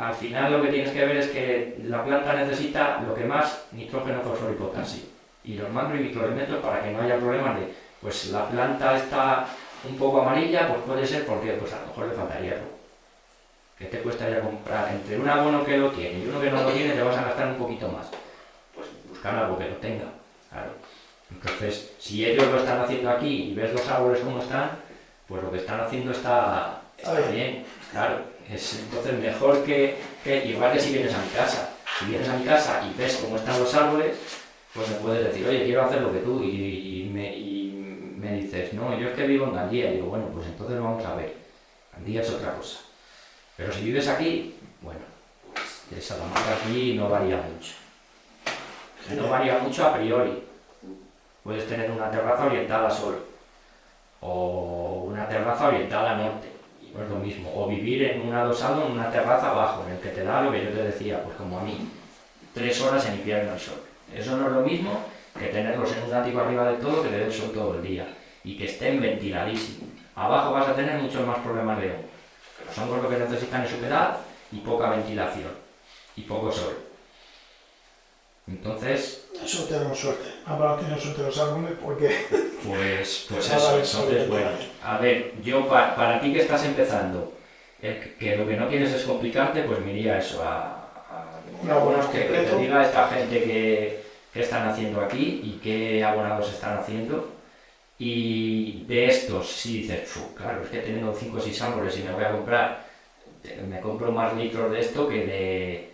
al final lo que tienes que ver es que la planta necesita lo que más, nitrógeno, fósforo y potasio. Y los macro y microelementos para que no haya problemas de, pues la planta está un poco amarilla, pues puede ser porque pues a lo mejor le falta hierro. ¿Qué te cuesta comprar? Entre un abono que lo tiene y uno que no lo tiene te vas a gastar un poquito más. Pues buscar algo que lo tenga, claro. Entonces, si ellos lo están haciendo aquí y ves los árboles como están, pues lo que están haciendo está bien, claro. Entonces mejor que igual que si vienes a mi casa. Si vienes a mi casa y ves cómo están los árboles, pues me puedes decir, oye, quiero hacer lo que tú, y me dices, no, yo es que vivo en Gandía. Y digo, bueno, pues entonces vamos a ver. Gandía es otra cosa. Pero si vives aquí, bueno, pues de Salamanca aquí no varía mucho. No varía mucho a priori. Puedes tener una terraza orientada a sol o una terraza orientada a norte, y no es lo mismo. O vivir en un adosado en una terraza abajo, en el que te da lo que yo te decía, pues como a mí, 3 horas en invierno al sol. Eso no es lo mismo que tenerlos en un ático arriba del todo que te dé el sol todo el día y que estén ventiladísimos. Abajo vas a tener muchos más problemas de hongo. Los hongos lo que necesitan es humedad y poca ventilación y poco sol. Entonces, Eso tenemos suerte. Ahora tienen suerte los árboles porque pues Ahora eso. el sol Entonces, bueno, también. a ver, yo para ti que estás empezando, que lo que no quieres es complicarte, pues me iría eso a Un abono que te completo. diga esta gente qué están haciendo aquí y qué abonados están haciendo. Y de estos, si dices, claro, es que tengo 5 o 6 árboles y me voy a comprar, me compro más litros de esto que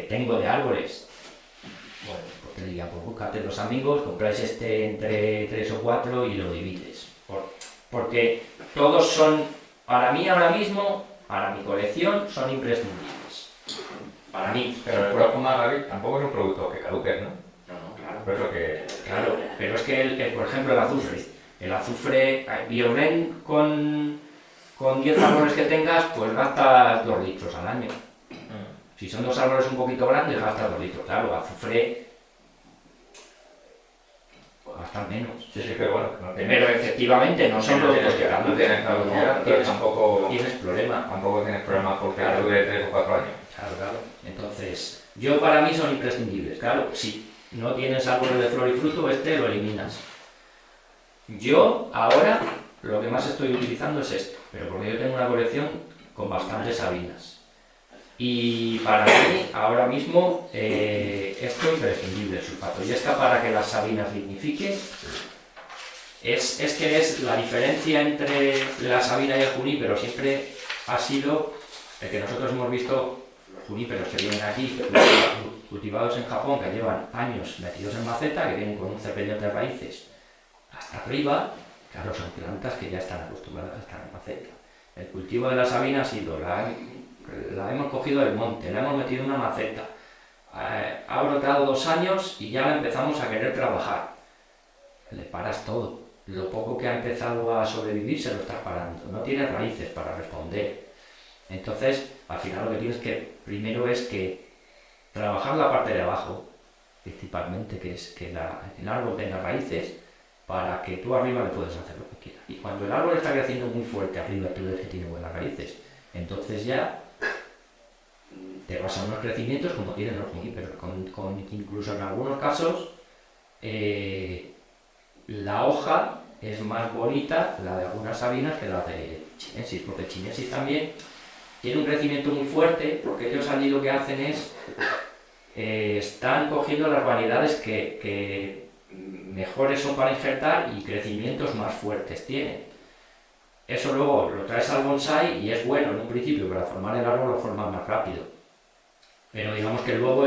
tengo de árboles. Bueno, pues te diría, pues búscate los amigos, compráis este entre 3 o 4 y lo divides. Porque todos son, para mí ahora mismo, para mi colección, son imprescindibles. Para mí. Pero el Profuma, Gaby, tampoco es un producto que caduque, ¿no? No, claro. Por eso que... Claro, pero es que, por ejemplo, el azufre, Bioren con 10 árboles que tengas, pues gastas 2 litros al año. Si son 2 árboles un poquito grandes, gastas 2 litros. Claro, azufre, pues gastas menos. Sí, pero bueno, que no tiene... Pero efectivamente no son productos que no caducan. tienes caducidad, pero tampoco Tienes problema. tienes problemas porque Claro. dure 3 o 4 años. Claro. Entonces, para mí son imprescindibles. Claro, si no tienes árboles de flor y fruto, lo eliminas. Yo ahora lo que más estoy utilizando es esto, pero porque yo tengo una colección con bastantes sabinas. Y para mí, ahora mismo, esto es imprescindible, el sulfato yesca para que las sabinas lignifiquen. Es que es la diferencia entre la sabina y el junípero, siempre ha sido el que nosotros hemos visto. Los juníperos que vienen aquí, cultivados en Japón, que llevan años metidos en maceta, que vienen con un cepillón de raíces hasta arriba, claro, son plantas que ya están acostumbradas a estar en maceta. El cultivo de la sabina ha sido, la hemos cogido del monte, la hemos metido en una maceta, ha brotado 2 años y ya la empezamos a querer trabajar. Le paras todo. Lo poco que ha empezado a sobrevivir se lo estás parando. No tiene raíces para responder. Entonces, al final lo que tienes que, primero es que trabajar la parte de abajo, principalmente, que es que el árbol tenga raíces, para que tú arriba le puedas hacer lo que quieras. Y cuando el árbol está creciendo muy fuerte arriba, tú ves que tiene buenas raíces, entonces ya te vas a unos crecimientos como tienen los juníperos, incluso en algunos casos la hoja es más bonita, la de algunas sabinas, que la de chinensis, porque chinensis también tiene un crecimiento muy fuerte, porque ellos allí lo que hacen es, están cogiendo las variedades que mejores son para injertar y crecimientos más fuertes tienen. Eso luego lo traes al bonsai y es bueno en un principio, para formar el árbol lo formas más rápido. Pero digamos que luego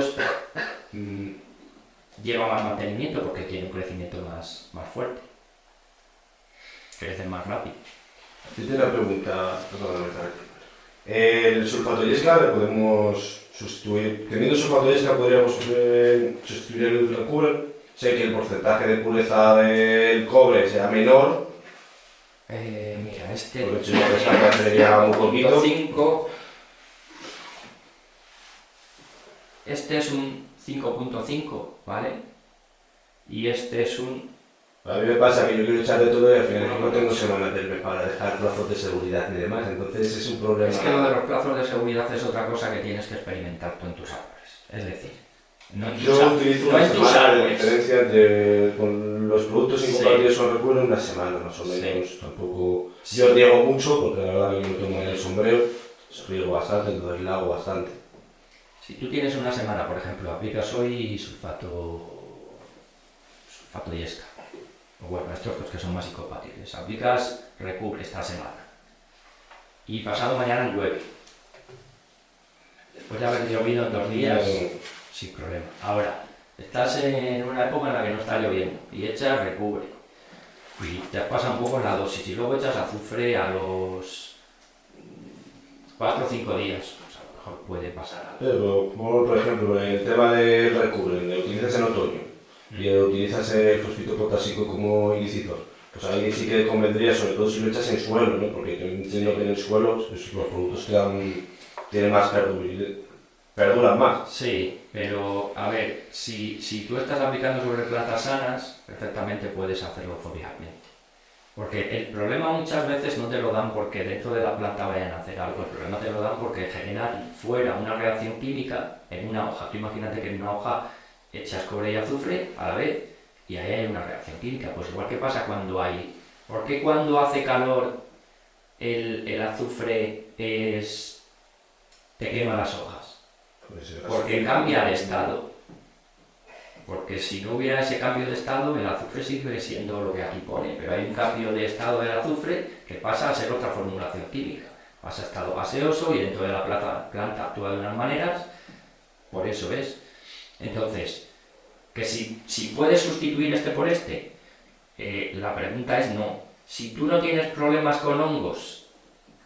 lleva más mantenimiento porque tiene un crecimiento más fuerte. Crecen más rápido. Yo tengo una pregunta, perdóname, el sulfato yesca le podemos sustituir, teniendo sulfato yesca podríamos sustituir el cobre. Sé que el porcentaje de pureza del cobre sea menor, Mira, este porque si no pensaba que sería un poquito. 5. Este es un 5.5, ¿vale? Y este es un... A mí me pasa que yo quiero echar de todo y al final no tengo solo meterme para dejar plazos de seguridad ni demás, entonces es un problema. Es que lo de los plazos de seguridad es otra cosa que tienes que experimentar tú en tus árboles. Es decir, no en tus Yo utilizo no una en tus semana de árboles. diferencia entre con los productos incompatibles con recuerdo, una semana más o Sí. menos. Tampoco. Sí. Yo riego mucho porque la verdad que yo no tengo el sombrero, riego bastante, entonces la hago bastante. Si tú tienes una semana, por ejemplo, aplicas hoy sulfato yesca, o bueno, estos pues, que son más incompatibles, aplicas recubre esta semana y pasado mañana llueve. Después de haber llovido en 2 días, sin problema. Ahora, estás en una época en la que no está lloviendo y echas recubre y te pasa un poco en la dosis y luego echas azufre a los 4 o 5 días. Pues a lo mejor puede pasar algo. Pero, por ejemplo, el tema del recubre, lo utilizas en otoño y utilizas el fosfito potásico como iniciador. Pues ahí sí que convendría, sobre todo si lo echas en suelo, ¿no? Porque yo entiendo que en el suelo los productos tienen más perduran más. Sí, pero a ver, si tú estás aplicando sobre plantas sanas, perfectamente puedes hacerlo foliarmente. Porque el problema muchas veces no te lo dan porque dentro de la planta vayan a hacer algo, el problema te lo dan porque generan fuera una reacción química en una hoja. Tú imagínate que en una hoja echas cobre y azufre a la vez y ahí hay una reacción química. Pues igual que pasa cuando hay... ¿Por qué cuando hace calor el azufre te quema las hojas? Porque cambia de estado. Porque si no hubiera ese cambio de estado, el azufre sigue siendo lo que aquí pone, pero hay un cambio de estado del azufre que pasa a ser otra formulación química. Pasa a estado gaseoso y dentro de la planta actúa de unas maneras, por eso es. Entonces, que si puedes sustituir este por este, la pregunta es no. Si tú no tienes problemas con hongos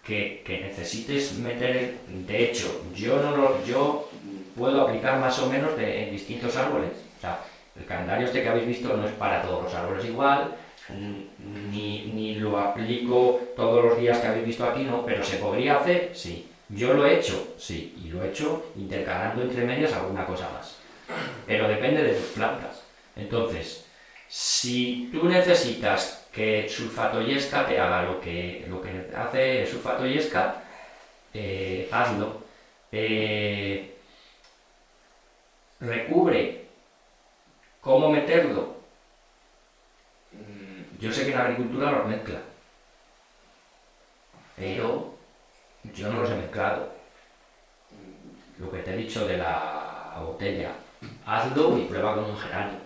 que necesites meter, de hecho, yo puedo aplicar más o menos en distintos árboles. O sea, el calendario este que habéis visto no es para todos los árboles igual, ni lo aplico todos los días que habéis visto aquí, no, pero ¿se podría hacer? Sí. ¿Yo lo he hecho? Sí, y lo he hecho intercalando entre medias alguna cosa más. Pero depende de tus plantas. Entonces, si tú necesitas que sulfato yesca te haga lo que hace sulfato yesca, hazlo. Recubre. ¿Cómo meterlo? Yo sé que en la agricultura los mezcla, pero yo no los he mezclado. Lo que te he dicho de la botella, hazlo y prueba con un geranio.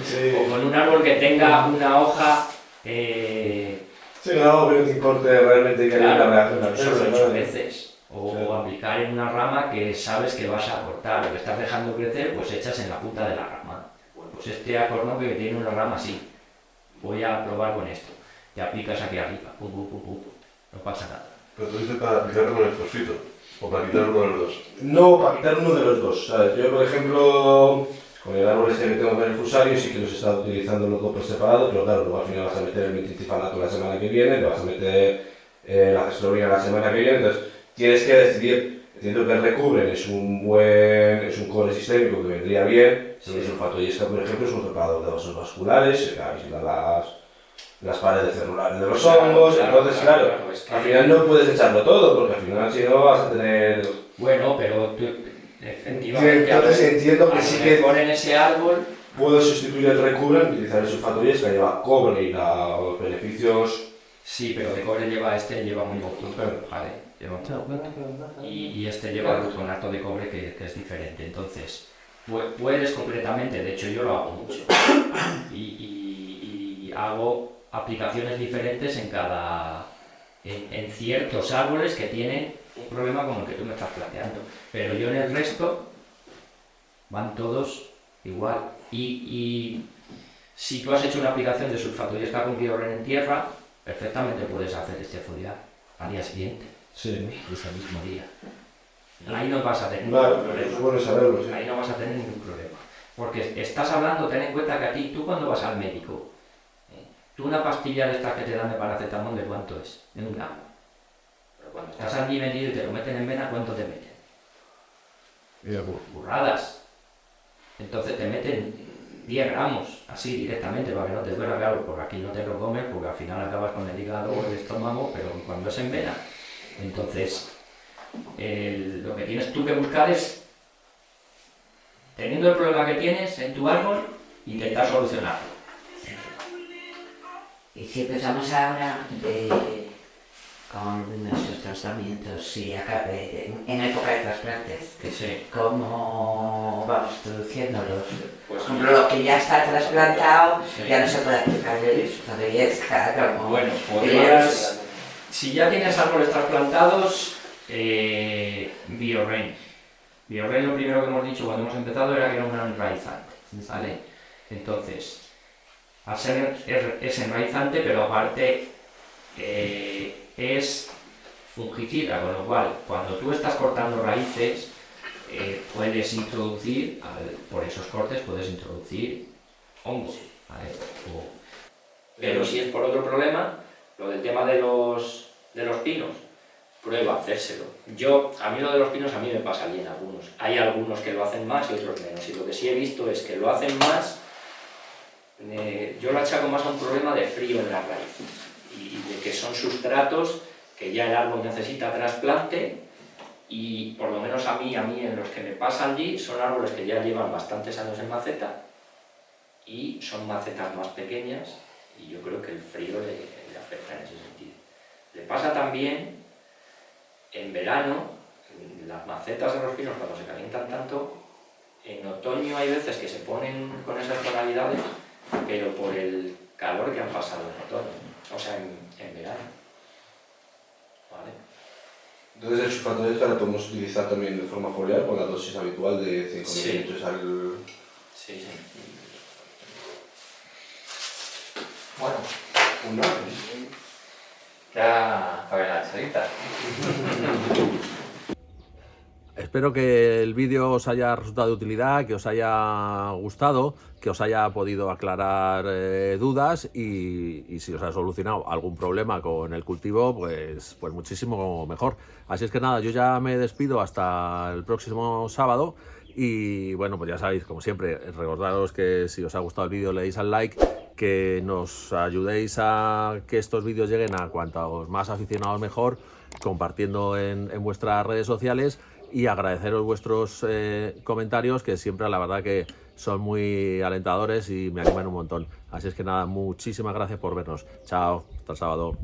Sí. O con un árbol que tenga una hoja... Sí, no, pero no te importe realmente que haya una reacción. Eso lo he hecho a veces. O aplicar en una rama que sabes que vas a cortar o que estás dejando crecer, pues echas en la punta de la rama. Pues este acorno que tiene una rama así, voy a probar con esto. Te aplicas aquí arriba, pum, pum, pum, pum, no pasa nada. Pero tú dices para aplicarlo con el fosfito, o para quitar uno de los dos. No, para quitar uno de los dos. ¿Sabes? Yo, por ejemplo, con el árbol este que tengo en el fusario, sí que los he estado utilizando los dos por separado, pero claro, luego al final vas a meter el metilcifanato la semana que viene, le vas a meter la cestrobina la semana que viene, entonces tienes que decidir. Entiendo que el recubren es un cobre sistémico que vendría bien. El sulfato yesca, por ejemplo, es un reparador de vasos vasculares, que aísla las paredes celulares de los hongos. Entonces, claro, es que... al final no puedes echarlo todo, porque al final si no vas a tener... Bueno, pero tú, efectivamente, Entonces entiendo que sí que ponen ese árbol. puedo sustituir el recubren, utilizar el sulfato yesca, lleva cobre y los beneficios... Sí, pero de cobre lleva muy poquito, vale, lleva y este lleva gluconato de cobre que es diferente. Entonces, puedes completamente, de hecho yo lo hago mucho, y hago aplicaciones diferentes en ciertos árboles que tienen un problema como el que tú me estás planteando, pero yo en el resto van todos igual. Y si tú has hecho una aplicación de sulfato yesca con Bioren en tierra, perfectamente puedes hacer este foliar al día siguiente, ese mismo día. Ahí no vas a tener ningún problema. Es bueno saberlo, sí. Ahí no vas a tener ningún problema. Porque estás hablando, ten en cuenta que a ti, tú cuando vas al médico, tú una pastilla de estas que te dan de paracetamol, ¿de cuánto es? De 1 gramo. Pero cuando estás allí metido y te lo meten en vena, ¿cuánto te meten? Burradas. Entonces te meten 10 gramos, así directamente, para que no te duela, claro, porque aquí no te lo comes, porque al final acabas con el hígado o el estómago, pero cuando es en vena. Entonces, lo que tienes tú que buscar es, teniendo el problema que tienes en tu árbol, intentar solucionarlo. Y si empezamos ahora con nuestros tratamientos y en época de trasplantes, Que sí. ¿cómo vamos introduciéndolos? Pues, Por ejemplo, lo que ya está trasplantado, Sí. ya no se puede aplicar el sulfato yesca, como... bueno, podrías, si ya tienes árboles trasplantados, Bioren. Bioren, lo primero que hemos dicho cuando hemos empezado era que era un enraizante, ¿vale? Entonces, al ser es enraizante, pero aparte es fungicida, con lo cual, cuando tú estás cortando raíces, puedes introducir, por esos cortes, puedes introducir hongos, ¿vale? Pero si es por otro problema, lo del tema de los pinos, prueba a hacérselo. A mí lo de los pinos a mí me pasa bien algunos. Hay algunos que lo hacen más y otros menos. Y lo que sí he visto es que lo hacen más, yo lo achaco más a un problema de frío en las raíces. Y de que son sustratos que ya el árbol necesita trasplante. Y por lo menos a mí en los que me pasan allí, son árboles que ya llevan bastantes años en maceta. Y son macetas más pequeñas. Y yo creo que el frío le afecta en ese sentido. Le pasa también en verano, las macetas de los pinos cuando se calientan tanto, en otoño hay veces que se ponen con esas tonalidades, pero por el calor que han pasado en otoño, o sea, en verano. ¿Vale? Entonces el sulfato de esca lo podemos utilizar también de forma foliar con la dosis habitual de 5 Sí. mililitros al... Sí. Bueno, un ya para ver la salita. Espero que el vídeo os haya resultado de utilidad, que os haya gustado, que os haya podido aclarar dudas y si os ha solucionado algún problema con el cultivo, pues muchísimo mejor. Así es que nada, yo ya me despido hasta el próximo sábado y bueno, pues ya sabéis, como siempre, recordaros que si os ha gustado el vídeo le deis al like, que nos ayudéis a que estos vídeos lleguen a cuantos más aficionados mejor, compartiendo en vuestras redes sociales y agradeceros vuestros comentarios, que siempre la verdad que son muy alentadores y me animan un montón. Así es que nada, muchísimas gracias por vernos. Chao, hasta el sábado.